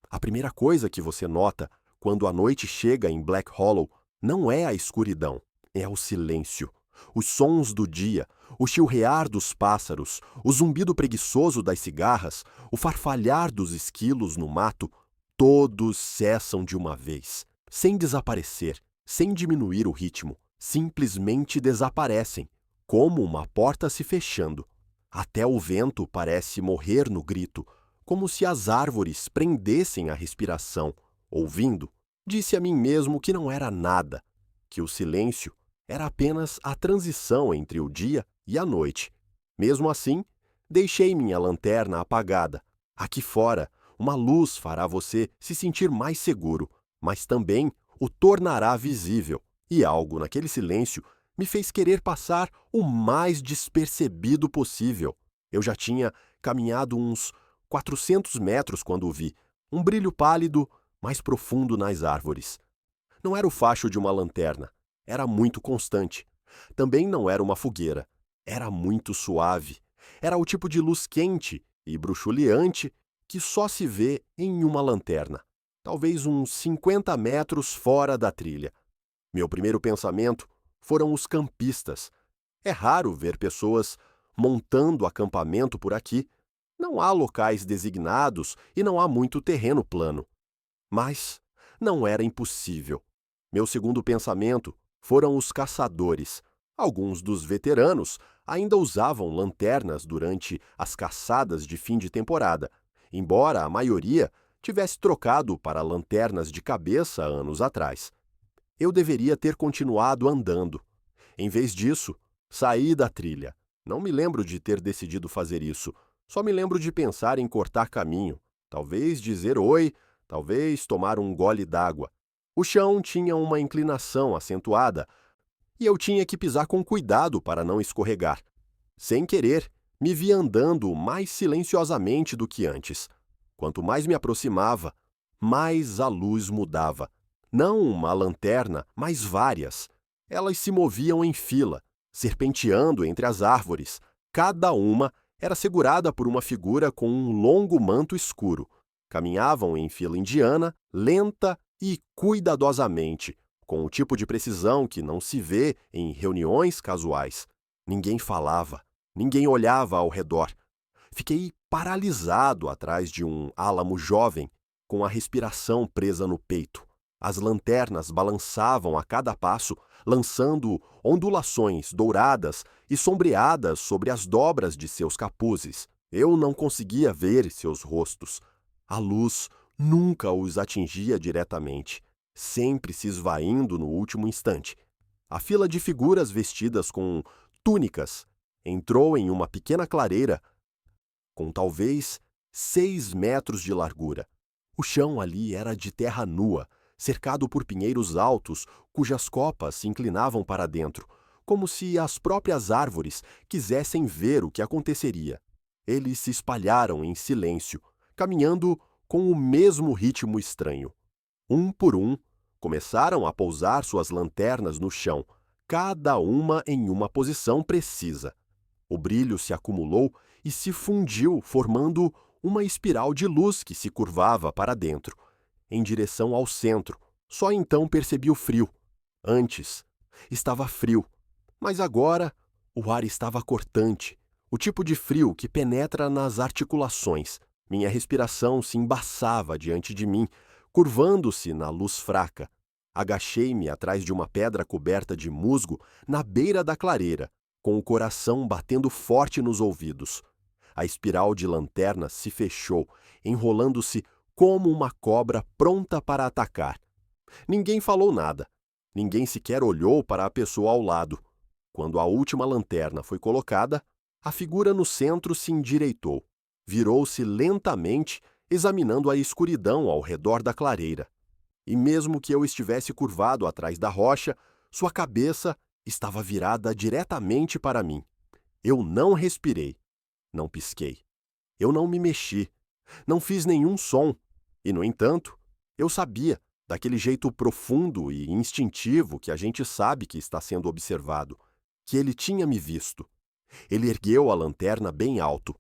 A primeira coisa que você nota quando a noite chega em Black Hollow não é a escuridão, é o silêncio. Os sons do dia, o chilrear dos pássaros, o zumbido preguiçoso das cigarras, o farfalhar dos esquilos no mato, todos cessam de uma vez, sem desaparecer, sem diminuir o ritmo, simplesmente desaparecem, como uma porta se fechando. Até o vento parece morrer no grito, como se as árvores prendessem a respiração. Ouvindo, disse a mim mesmo que não era nada, que o silêncio era apenas a transição entre o dia e a noite. Mesmo assim, deixei minha lanterna apagada. Aqui fora, uma luz fará você se sentir mais seguro, mas também o tornará visível. E algo naquele silêncio me fez querer passar o mais despercebido possível. Eu já tinha caminhado uns 400 metros quando o vi, um brilho pálido, mais profundo nas árvores. Não era o facho de uma lanterna, era muito constante. Também não era uma fogueira, era muito suave. Era o tipo de luz quente e bruxuleante que só se vê em uma lanterna, talvez uns 50 metros fora da trilha. Meu primeiro pensamento foram os campistas. É raro ver pessoas montando acampamento por aqui. Não há locais designados e não há muito terreno plano. Mas não era impossível. Meu segundo pensamento foram os caçadores. Alguns dos veteranos ainda usavam lanternas durante as caçadas de fim de temporada, embora a maioria tivesse trocado para lanternas de cabeça anos atrás. Eu deveria ter continuado andando. Em vez disso, saí da trilha. Não me lembro de ter decidido fazer isso. Só me lembro de pensar em cortar caminho. Talvez dizer oi, talvez tomar um gole d'água. O chão tinha uma inclinação acentuada e eu tinha que pisar com cuidado para não escorregar. Sem querer, me vi andando mais silenciosamente do que antes. Quanto mais me aproximava, mais a luz mudava. Não uma lanterna, mas várias. Elas se moviam em fila, serpenteando entre as árvores. Cada uma era segurada por uma figura com um longo manto escuro. Caminhavam em fila indiana, lenta e cuidadosamente, com o tipo de precisão que não se vê em reuniões casuais. Ninguém falava, ninguém olhava ao redor. Fiquei paralisado atrás de um álamo jovem, com a respiração presa no peito. As lanternas balançavam a cada passo, lançando ondulações douradas e sombreadas sobre as dobras de seus capuzes. Eu não conseguia ver seus rostos. A luz nunca os atingia diretamente, sempre se esvaindo no último instante. A fila de figuras vestidas com túnicas entrou em uma pequena clareira com talvez 6 metros de largura. O chão ali era de terra nua, cercado por pinheiros altos, cujas copas se inclinavam para dentro, como se as próprias árvores quisessem ver o que aconteceria. Eles se espalharam em silêncio, caminhando com o mesmo ritmo estranho. Um por um, começaram a pousar suas lanternas no chão, cada uma em uma posição precisa. O brilho se acumulou e se fundiu, formando uma espiral de luz que se curvava para dentro, em direção ao centro. Só então percebi o frio. Antes, estava frio, mas agora o ar estava cortante, o tipo de frio que penetra nas articulações. Minha respiração se embaçava diante de mim, curvando-se na luz fraca. Agachei-me atrás de uma pedra coberta de musgo na beira da clareira, com o coração batendo forte nos ouvidos. A espiral de lanterna se fechou, enrolando-se como uma cobra pronta para atacar. Ninguém falou nada. Ninguém sequer olhou para a pessoa ao lado. Quando a última lanterna foi colocada, a figura no centro se endireitou. Virou-se lentamente, examinando a escuridão ao redor da clareira. E mesmo que eu estivesse curvado atrás da rocha, sua cabeça estava virada diretamente para mim. Eu não respirei. Não pisquei. Eu não me mexi. Não fiz nenhum som. E, no entanto, eu sabia, daquele jeito profundo e instintivo que a gente sabe que está sendo observado, que ele tinha me visto. Ele ergueu a lanterna bem alto.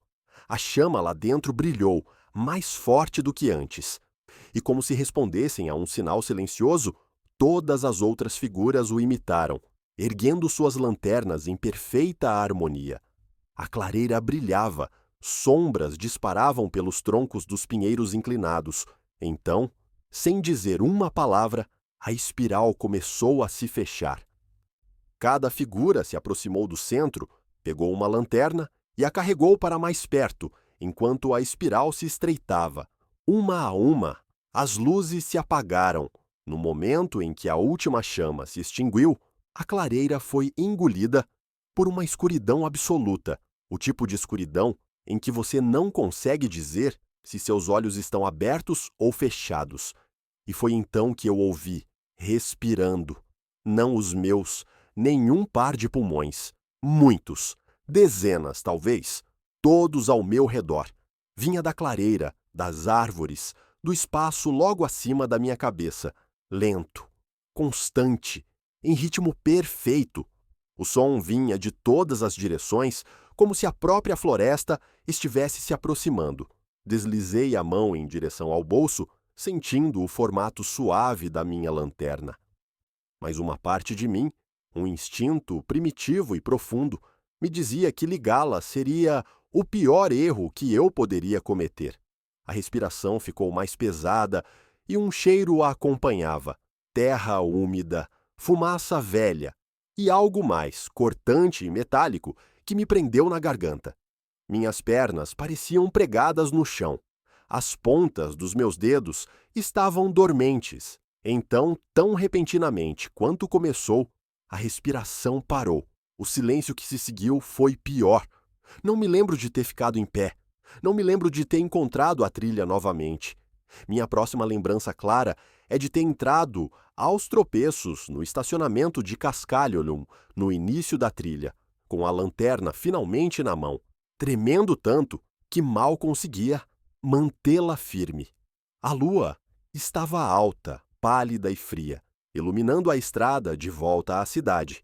A chama lá dentro brilhou, mais forte do que antes. E como se respondessem a um sinal silencioso, todas as outras figuras o imitaram, erguendo suas lanternas em perfeita harmonia. A clareira brilhava, sombras disparavam pelos troncos dos pinheiros inclinados. Então, sem dizer uma palavra, A espiral começou a se fechar. Cada figura se aproximou do centro, pegou uma lanterna e a carregou para mais perto, enquanto a espiral se estreitava. Uma a uma, as luzes se apagaram. No momento em que a última chama se extinguiu, a clareira foi engolida por uma escuridão absoluta, o tipo de escuridão em que você não consegue dizer se seus olhos estão abertos ou fechados. E foi então que eu ouvi, respirando, não os meus, nenhum par de pulmões, muitos, dezenas talvez, todos ao meu redor. Vinha da clareira, das árvores, do espaço logo acima da minha cabeça, lento, constante, em ritmo perfeito. O som vinha de todas as direções, como se a própria floresta estivesse se aproximando. Deslizei a mão em direção ao bolso, sentindo o formato suave da minha lanterna. Mas uma parte de mim, um instinto primitivo e profundo, me dizia que ligá-la seria o pior erro que eu poderia cometer. A respiração ficou mais pesada e um cheiro a acompanhava: terra úmida, fumaça velha e algo mais, cortante e metálico, que me prendeu na garganta. Minhas pernas pareciam pregadas no chão. As pontas dos meus dedos estavam dormentes. Então, tão repentinamente quanto começou, a respiração parou. O silêncio que se seguiu foi pior. Não me lembro de ter ficado em pé. Não me lembro de ter encontrado a trilha novamente. Minha próxima lembrança clara é de ter entrado aos tropeços no estacionamento de Cascalholum, no início da trilha, com a lanterna finalmente na mão, tremendo tanto que mal conseguia mantê-la firme. A lua estava alta, pálida e fria, iluminando a estrada de volta à cidade.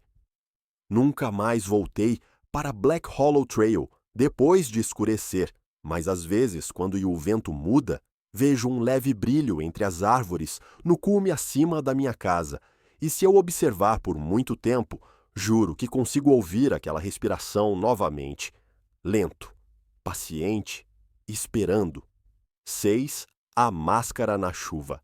Nunca mais voltei para Black Hollow Trail depois de escurecer, mas às vezes, quando o vento muda, vejo um leve brilho entre as árvores no cume acima da minha casa, e se eu observar por muito tempo, juro que consigo ouvir aquela respiração novamente, lento, paciente, esperando. 6. A máscara na chuva.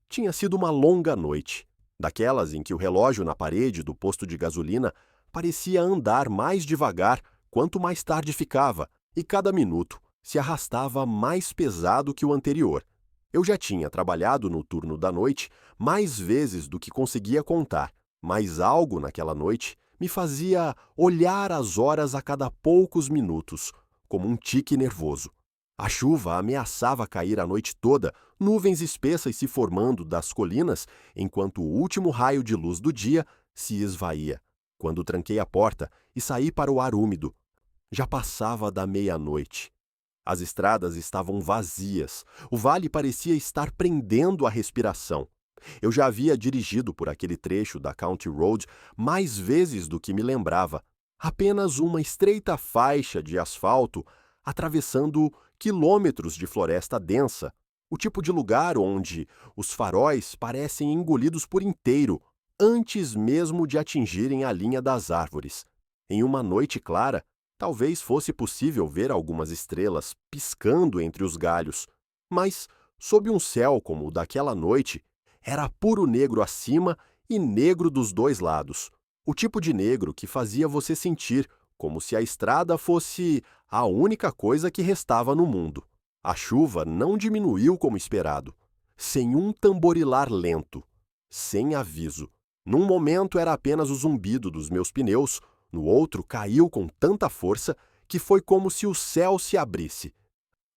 Tinha sido uma longa noite, daquelas em que o relógio na parede do posto de gasolina parecia andar mais devagar quanto mais tarde ficava, e cada minuto se arrastava mais pesado que o anterior. Eu já tinha trabalhado no turno da noite mais vezes do que conseguia contar, mas algo naquela noite me fazia olhar as horas a cada poucos minutos, como um tique nervoso. A chuva ameaçava cair a noite toda, nuvens espessas se formando das colinas, enquanto o último raio de luz do dia se esvaía. Quando tranquei a porta e saí para o ar úmido, já passava da meia-noite. As estradas estavam vazias. O vale parecia estar prendendo a respiração. Eu já havia dirigido por aquele trecho da County Road mais vezes do que me lembrava. Apenas uma estreita faixa de asfalto atravessando quilômetros de floresta densa, o tipo de lugar onde os faróis parecem engolidos por inteiro, antes mesmo de atingirem a linha das árvores. Em uma noite clara, talvez fosse possível ver algumas estrelas piscando entre os galhos, mas, sob um céu como o daquela noite, era puro negro acima e negro dos dois lados, o tipo de negro que fazia você sentir como se a estrada fosse a única coisa que restava no mundo. A chuva não diminuiu como esperado, sem um tamborilar lento, sem aviso. Num momento era apenas o zumbido dos meus pneus, no outro caiu com tanta força que foi como se o céu se abrisse.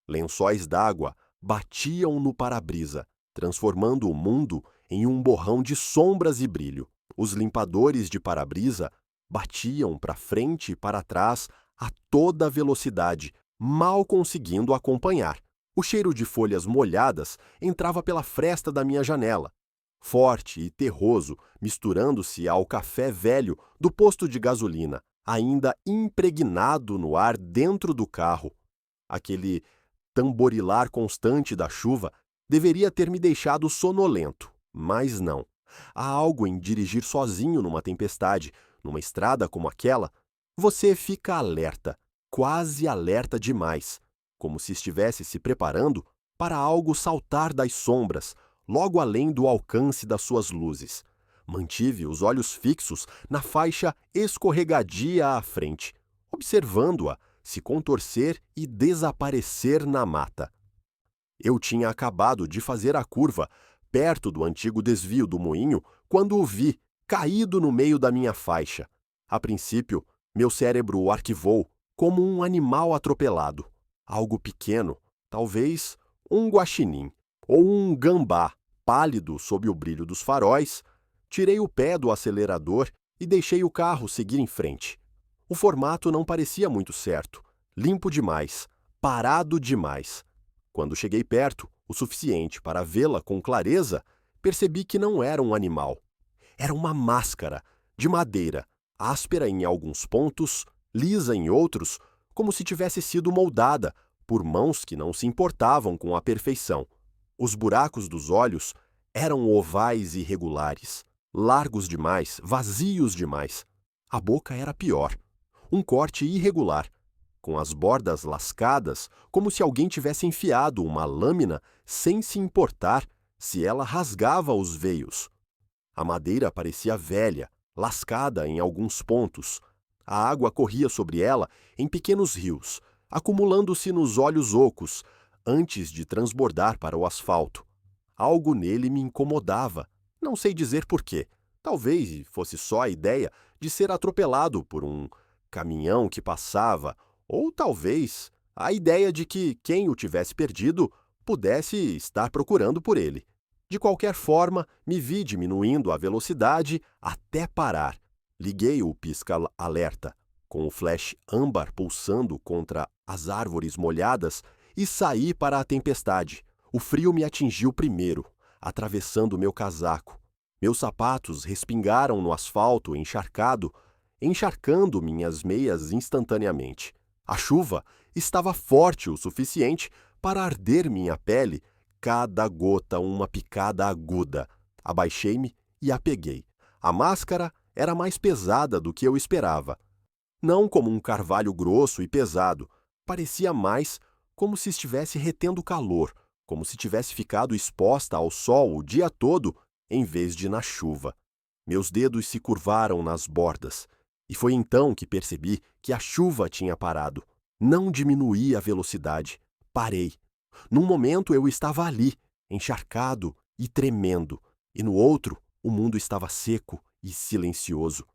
Lençóis d'água batiam no para-brisa, transformando o mundo em um borrão de sombras e brilho. Os limpadores de para-brisa batiam para frente e para trás a toda velocidade, mal conseguindo acompanhar. O cheiro de folhas molhadas entrava pela fresta da minha janela, forte e terroso, misturando-se ao café velho do posto de gasolina, ainda impregnado no ar dentro do carro. Aquele tamborilar constante da chuva deveria ter me deixado sonolento, mas não. Há algo em dirigir sozinho numa tempestade, numa estrada como aquela. Você fica alerta, quase alerta demais, como se estivesse se preparando para algo saltar das sombras, logo além do alcance das suas luzes. Mantive os olhos fixos na faixa escorregadia à frente, observando-a se contorcer e desaparecer na mata. Eu tinha acabado de fazer a curva perto do antigo desvio do moinho quando o vi, caído no meio da minha faixa. A princípio, meu cérebro o arquivou como um animal atropelado, algo pequeno, talvez um guaxinim ou um gambá, pálido sob o brilho dos faróis. Tirei o pé do acelerador e deixei o carro seguir em frente. O formato não parecia muito certo, limpo demais, parado demais. Quando cheguei perto, o suficiente para vê-la com clareza, percebi que não era um animal. Era uma máscara, de madeira, áspera em alguns pontos, lisa em outros, como se tivesse sido moldada por mãos que não se importavam com a perfeição. Os buracos dos olhos eram ovais e irregulares, largos demais, vazios demais. A boca era pior, um corte irregular, com as bordas lascadas, como se alguém tivesse enfiado uma lâmina sem se importar se ela rasgava os veios. A madeira parecia velha, lascada em alguns pontos. A água corria sobre ela em pequenos rios, acumulando-se nos olhos ocos, antes de transbordar para o asfalto. Algo nele me incomodava, não sei dizer por quê. Talvez fosse só a ideia de ser atropelado por um caminhão que passava, ou talvez a ideia de que quem o tivesse perdido pudesse estar procurando por ele. De qualquer forma, me vi diminuindo a velocidade até parar. Liguei o pisca-alerta, com o flash âmbar pulsando contra as árvores molhadas, e saí para a tempestade. O frio me atingiu primeiro, atravessando meu casaco. Meus sapatos respingaram no asfalto encharcado, encharcando minhas meias instantaneamente. A chuva estava forte o suficiente para arder minha pele, cada gota uma picada aguda. Abaixei-me e a peguei. A máscara era mais pesada do que eu esperava. Não como um carvalho grosso e pesado, parecia mais como se estivesse retendo calor, como se tivesse ficado exposta ao sol o dia todo, em vez de na chuva. Meus dedos se curvaram nas bordas, e foi então que percebi que a chuva tinha parado. Não diminuí a velocidade. Parei. Num momento eu estava ali, encharcado e tremendo, e no outro o mundo estava seco e silencioso.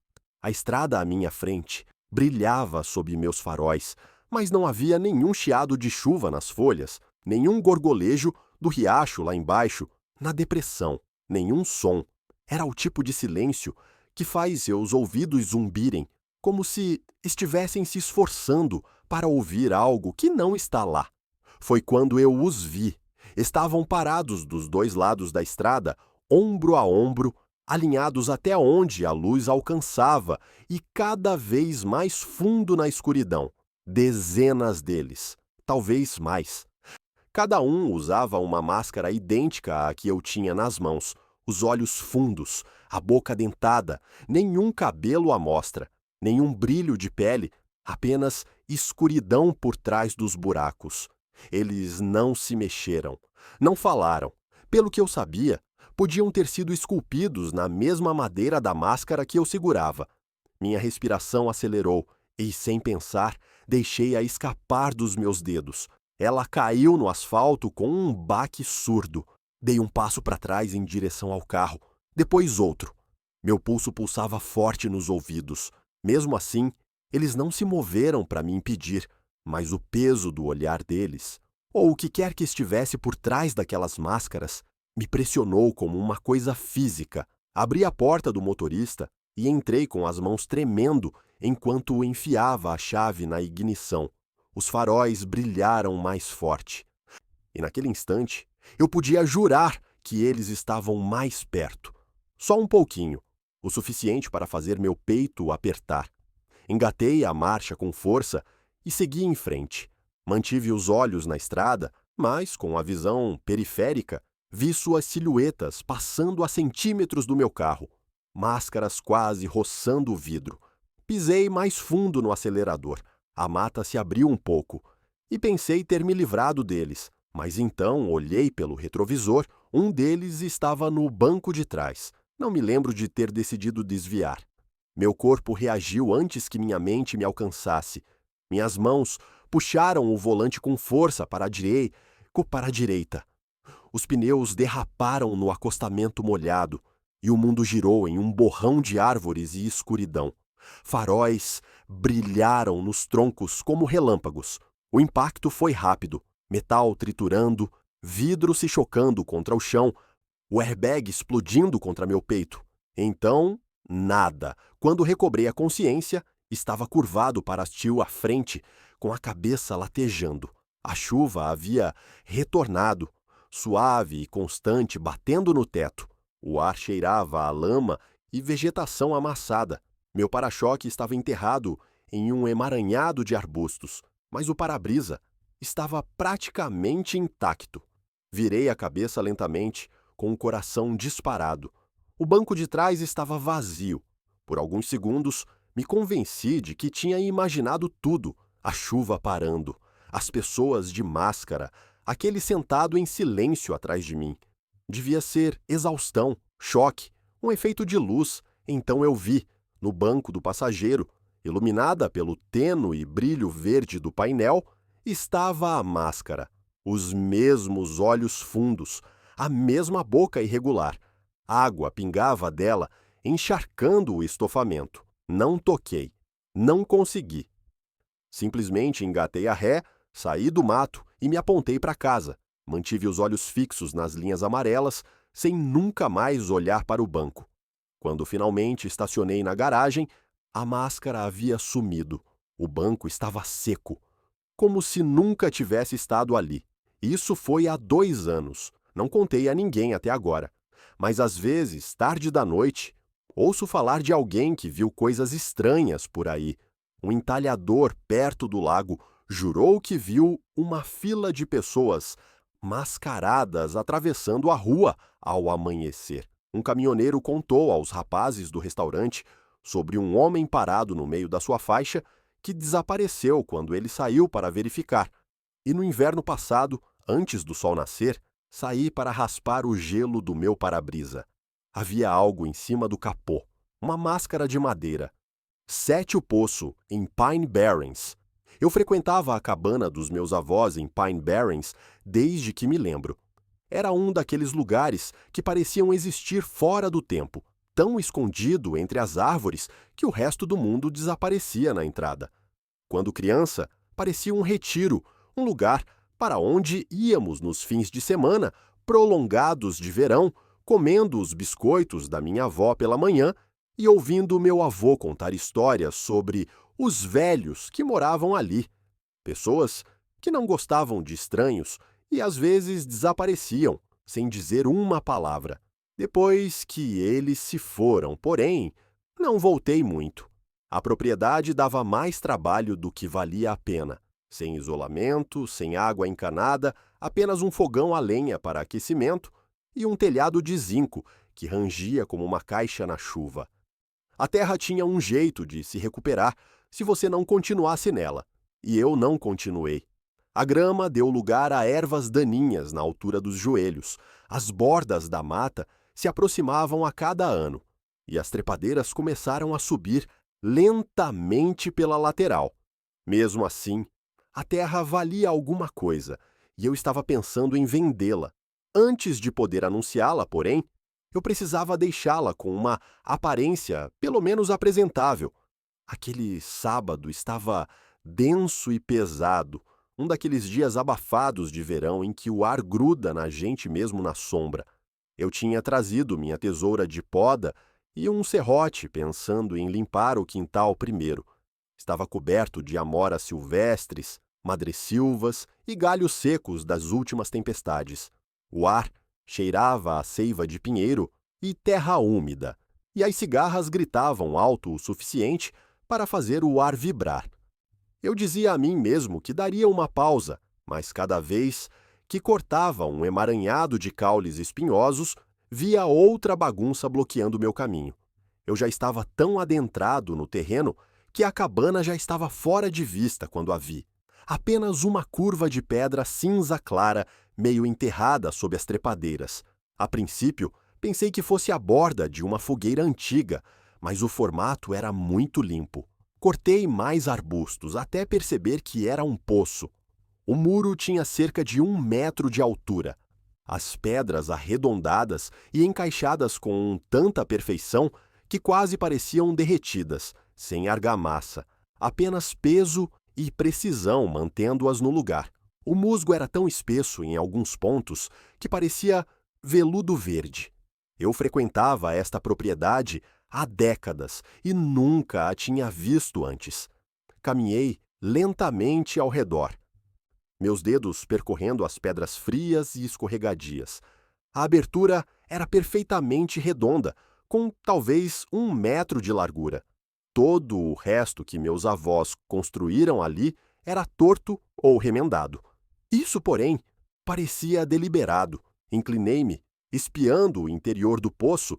A estrada à minha frente brilhava sob meus faróis, mas não havia nenhum chiado de chuva nas folhas, nenhum gorgolejo do riacho lá embaixo, na depressão, nenhum som. Era o tipo de silêncio que faz seus ouvidos zumbirem, como se estivessem se esforçando para ouvir algo que não está lá. Foi quando eu os vi. Estavam parados dos dois lados da estrada, ombro a ombro, alinhados até onde a luz alcançava e cada vez mais fundo na escuridão. Dezenas deles, talvez mais. Cada um usava uma máscara idêntica à que eu tinha nas mãos, os olhos fundos, a boca dentada, nenhum cabelo à mostra, nenhum brilho de pele, apenas escuridão por trás dos buracos. Eles não se mexeram, não falaram. Pelo que eu sabia, podiam ter sido esculpidos na mesma madeira da máscara que eu segurava. Minha respiração acelerou e, sem pensar, deixei-a escapar dos meus dedos. Ela caiu no asfalto com um baque surdo. Dei um passo para trás em direção ao carro, depois outro. Meu pulso pulsava forte nos ouvidos. Mesmo assim, eles não se moveram para me impedir, mas o peso do olhar deles, ou o que quer que estivesse por trás daquelas máscaras, me pressionou como uma coisa física. Abri a porta do motorista e entrei com as mãos tremendo enquanto enfiava a chave na ignição. Os faróis brilharam mais forte. E naquele instante, eu podia jurar que eles estavam mais perto. Só um pouquinho, o suficiente para fazer meu peito apertar. Engatei a marcha com força e segui em frente. Mantive os olhos na estrada, mas, com a visão periférica, vi suas silhuetas passando a centímetros do meu carro, máscaras quase roçando o vidro. Pisei mais fundo no acelerador. A mata se abriu um pouco e pensei ter me livrado deles, mas então olhei pelo retrovisor, Um deles estava no banco de trás. Não me lembro de ter decidido desviar. Meu corpo reagiu antes que minha mente me alcançasse. Minhas mãos puxaram o volante com força para a direita. Os pneus derraparam no acostamento molhado e o mundo girou em um borrão de árvores e escuridão. Faróis brilharam nos troncos como relâmpagos. O impacto foi rápido, metal triturando, vidro se chocando contra o chão, o airbag explodindo contra meu peito. Então, nada. Quando recobrei a consciência, estava curvado para tio à frente, com a cabeça latejando. A chuva havia retornado, suave e constante, batendo no teto. O ar cheirava a lama e vegetação amassada. Meu para-choque estava enterrado em um emaranhado de arbustos, mas o para-brisa estava praticamente intacto. Virei a cabeça lentamente, com o coração disparado. O banco de trás estava vazio. Por alguns segundos, me convenci de que tinha imaginado tudo: a chuva parando, as pessoas de máscara, aquele sentado em silêncio atrás de mim. Devia ser exaustão, choque, um efeito de luz. Então eu vi, no banco do passageiro, iluminada pelo tênue brilho verde do painel, estava a máscara, os mesmos olhos fundos, a mesma boca irregular. Água pingava dela, encharcando o estofamento. Não toquei. Não consegui. Simplesmente engatei a ré, saí do mato e me apontei para casa. Mantive os olhos fixos nas linhas amarelas, sem nunca mais olhar para o banco. Quando finalmente estacionei na garagem, a máscara havia sumido. O banco estava seco, como se nunca tivesse estado ali. Isso foi há 2 anos. Não contei a ninguém até agora. Mas às vezes, tarde da noite, ouço falar de alguém que viu coisas estranhas por aí. Um entalhador perto do lago jurou que viu uma fila de pessoas mascaradas atravessando a rua ao amanhecer. Um caminhoneiro contou aos rapazes do restaurante sobre um homem parado no meio da sua faixa que desapareceu quando ele saiu para verificar. E no inverno passado, antes do sol nascer, saí para raspar o gelo do meu para-brisa. Havia algo em cima do capô, uma máscara de madeira. 7 o Poço, em Pine Barrens. Eu frequentava a cabana dos meus avós em Pine Barrens desde que me lembro. Era um daqueles lugares que pareciam existir fora do tempo, tão escondido entre as árvores que o resto do mundo desaparecia na entrada. Quando criança, parecia um retiro, um lugar para onde íamos nos fins de semana, prolongados de verão, comendo os biscoitos da minha avó pela manhã e ouvindo meu avô contar histórias sobre os velhos que moravam ali. Pessoas que não gostavam de estranhos e às vezes desapareciam, sem dizer uma palavra. Depois que eles se foram, porém, não voltei muito. A propriedade dava mais trabalho do que valia a pena. Sem isolamento, sem água encanada, apenas um fogão a lenha para aquecimento e um telhado de zinco que rangia como uma caixa na chuva. A terra tinha um jeito de se recuperar se você não continuasse nela, e eu não continuei. A grama deu lugar a ervas daninhas na altura dos joelhos. As bordas da mata se aproximavam a cada ano, e as trepadeiras começaram a subir lentamente pela lateral. Mesmo assim, a terra valia alguma coisa, e eu estava pensando em vendê-la. Antes de poder anunciá-la, porém, eu precisava deixá-la com uma aparência pelo menos apresentável. Aquele sábado estava denso e pesado, um daqueles dias abafados de verão em que o ar gruda na gente mesmo na sombra. Eu tinha trazido minha tesoura de poda e um serrote pensando em limpar o quintal primeiro. Estava coberto de amoras silvestres, madressilvas e galhos secos das últimas tempestades. O ar cheirava a seiva de pinheiro e terra úmida, e as cigarras gritavam alto o suficiente para fazer o ar vibrar. Eu dizia a mim mesmo que daria uma pausa, mas cada vez que cortava um emaranhado de caules espinhosos, via outra bagunça bloqueando meu caminho. Eu já estava tão adentrado no terreno que a cabana já estava fora de vista quando a vi. Apenas uma curva de pedra cinza clara, meio enterrada sob as trepadeiras. A princípio, pensei que fosse a borda de uma fogueira antiga, mas o formato era muito limpo. Cortei mais arbustos até perceber que era um poço. O muro tinha cerca de 1 metro de altura. As pedras arredondadas e encaixadas com tanta perfeição que quase pareciam derretidas, sem argamassa, apenas peso e precisão mantendo-as no lugar. O musgo era tão espesso em alguns pontos que parecia veludo verde. Eu frequentava esta propriedade há décadas e nunca a tinha visto antes. Caminhei lentamente ao redor, meus dedos percorrendo as pedras frias e escorregadias. A abertura era perfeitamente redonda, com talvez 1 metro de largura. Todo o resto que meus avós construíram ali era torto ou remendado. Isso, porém, parecia deliberado. Inclinei-me, espiando o interior do poço.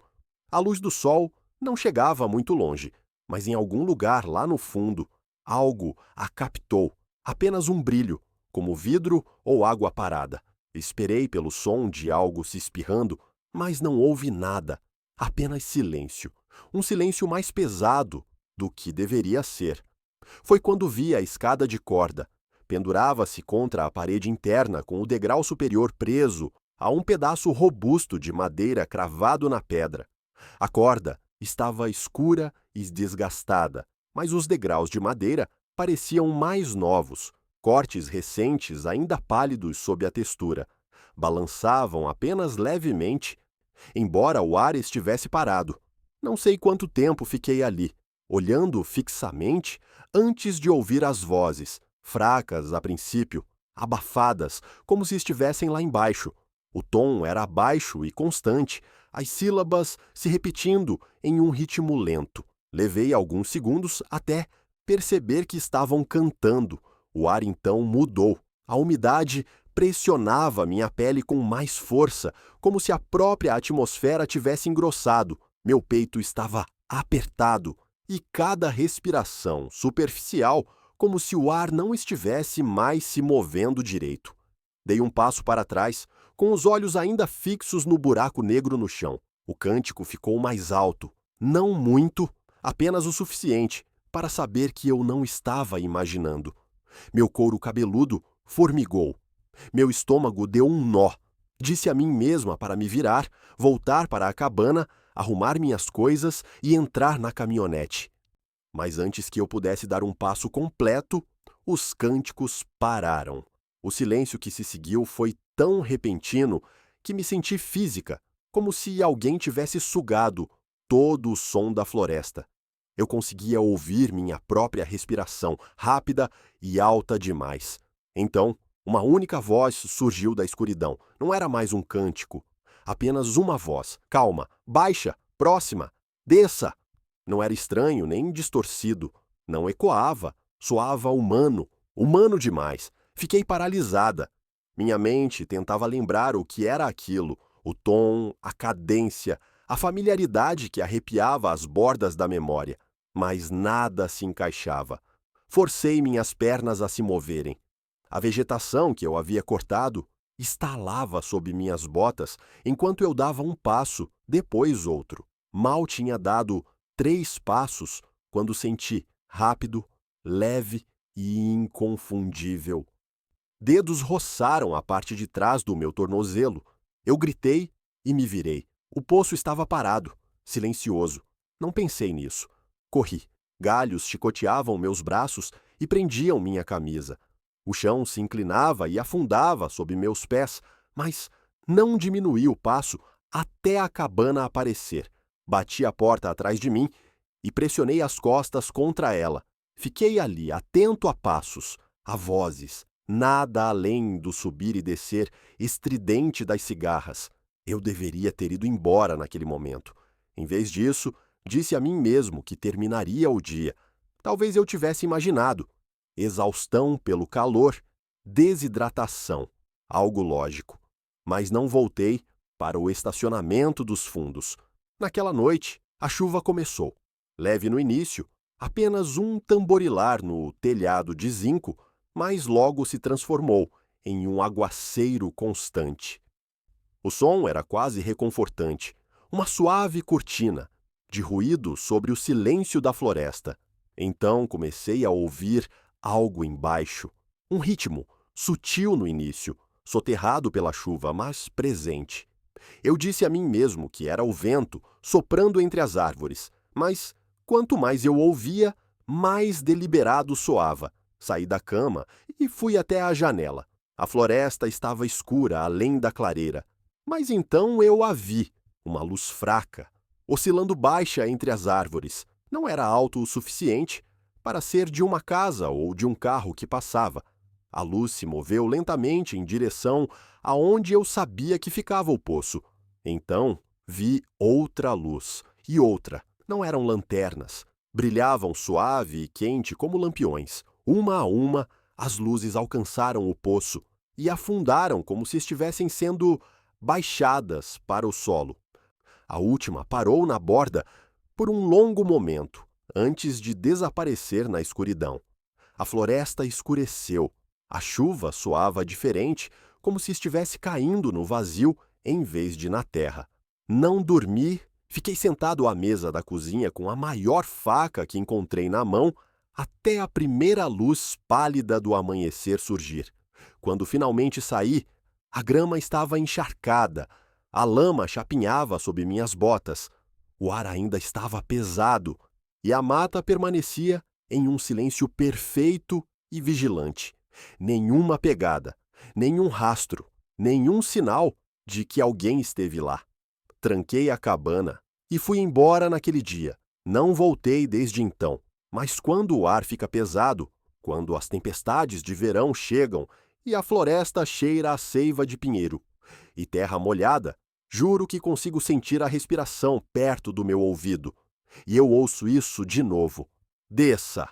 A luz do sol não chegava muito longe, mas em algum lugar lá no fundo, algo a captou, apenas um brilho, como vidro ou água parada. Esperei pelo som de algo se espirrando, mas não houve nada, apenas silêncio. Um silêncio mais pesado do que deveria ser. Foi quando vi a escada de corda. Pendurava-se contra a parede interna com o degrau superior preso a um pedaço robusto de madeira cravado na pedra. A corda estava escura e desgastada, mas os degraus de madeira pareciam mais novos, cortes recentes ainda pálidos sob a textura. Balançavam apenas levemente, embora o ar estivesse parado. Não sei quanto tempo fiquei ali, olhando fixamente antes de ouvir as vozes, fracas a princípio, abafadas, como se estivessem lá embaixo. O tom era baixo e constante, as sílabas se repetindo em um ritmo lento. Levei alguns segundos até perceber que estavam cantando. O ar então mudou. A umidade pressionava minha pele com mais força, como se a própria atmosfera tivesse engrossado. Meu peito estava apertado e cada respiração superficial, como se o ar não estivesse mais se movendo direito. Dei um passo para trás, com os olhos ainda fixos no buraco negro no chão. O cântico ficou mais alto, não muito, apenas o suficiente para saber que eu não estava imaginando. Meu couro cabeludo formigou. Meu estômago deu um nó. Disse a mim mesma para me virar, voltar para a cabana, arrumar minhas coisas e entrar na caminhonete. Mas antes que eu pudesse dar um passo completo, os cânticos pararam. O silêncio que se seguiu foi tão repentino que me senti física, como se alguém tivesse sugado todo o som da floresta. Eu conseguia ouvir minha própria respiração, rápida e alta demais. Então, uma única voz surgiu da escuridão. Não era mais um cântico. Apenas uma voz, calma, baixa, próxima, desça. Não era estranho nem distorcido. Não ecoava, soava humano, humano demais. Fiquei paralisada. Minha mente tentava lembrar o que era aquilo, o tom, a cadência, a familiaridade que arrepiava as bordas da memória. Mas nada se encaixava. Forcei minhas pernas a se moverem. A vegetação que eu havia cortado estalava sob minhas botas enquanto eu dava um passo, depois outro. Mal tinha dado 3 passos quando senti, rápido, leve e inconfundível. Dedos roçaram a parte de trás do meu tornozelo. Eu gritei e me virei. O poço estava parado, silencioso. Não pensei nisso. Corri. Galhos chicoteavam meus braços e prendiam minha camisa. O chão se inclinava e afundava sob meus pés, mas não diminuí o passo até a cabana aparecer. Bati a porta atrás de mim e pressionei as costas contra ela. Fiquei ali, atento a passos, a vozes, nada além do subir e descer estridente das cigarras. Eu deveria ter ido embora naquele momento. Em vez disso, disse a mim mesmo que terminaria o dia. Talvez eu tivesse imaginado. Exaustão pelo calor, desidratação, algo lógico. Mas não voltei para o estacionamento dos fundos. Naquela noite, a chuva começou. Leve no início, apenas um tamborilar no telhado de zinco, mas logo se transformou em um aguaceiro constante. O som era quase reconfortante, uma suave cortina de ruído sobre o silêncio da floresta. Então comecei a ouvir algo embaixo, um ritmo sutil no início, soterrado pela chuva, mas presente. Eu disse a mim mesmo que era o vento soprando entre as árvores, mas quanto mais eu ouvia, mais deliberado soava. Saí da cama e fui até a janela. A floresta estava escura além da clareira, mas então eu a vi, uma luz fraca, oscilando baixa entre as árvores. Não era alto o suficiente para ser de uma casa ou de um carro que passava. A luz se moveu lentamente em direção aonde eu sabia que ficava o poço. Então vi outra luz e outra. Não eram lanternas. Brilhavam suave e quente como lampiões. Uma a uma, as luzes alcançaram o poço e afundaram como se estivessem sendo baixadas para o solo. A última parou na borda por um longo momento, antes de desaparecer na escuridão. A floresta escureceu. A chuva soava diferente, como se estivesse caindo no vazio em vez de na terra. Não dormi, fiquei sentado à mesa da cozinha com a maior faca que encontrei na mão, até a primeira luz pálida do amanhecer surgir. Quando finalmente saí, a grama estava encharcada, a lama chapinhava sob minhas botas, o ar ainda estava pesado e a mata permanecia em um silêncio perfeito e vigilante. Nenhuma pegada, nenhum rastro, nenhum sinal de que alguém esteve lá. Tranquei a cabana e fui embora naquele dia. Não voltei desde então. Mas quando o ar fica pesado, quando as tempestades de verão chegam e a floresta cheira a seiva de pinheiro e terra molhada, juro que consigo sentir a respiração perto do meu ouvido. E eu ouço isso de novo. Desça!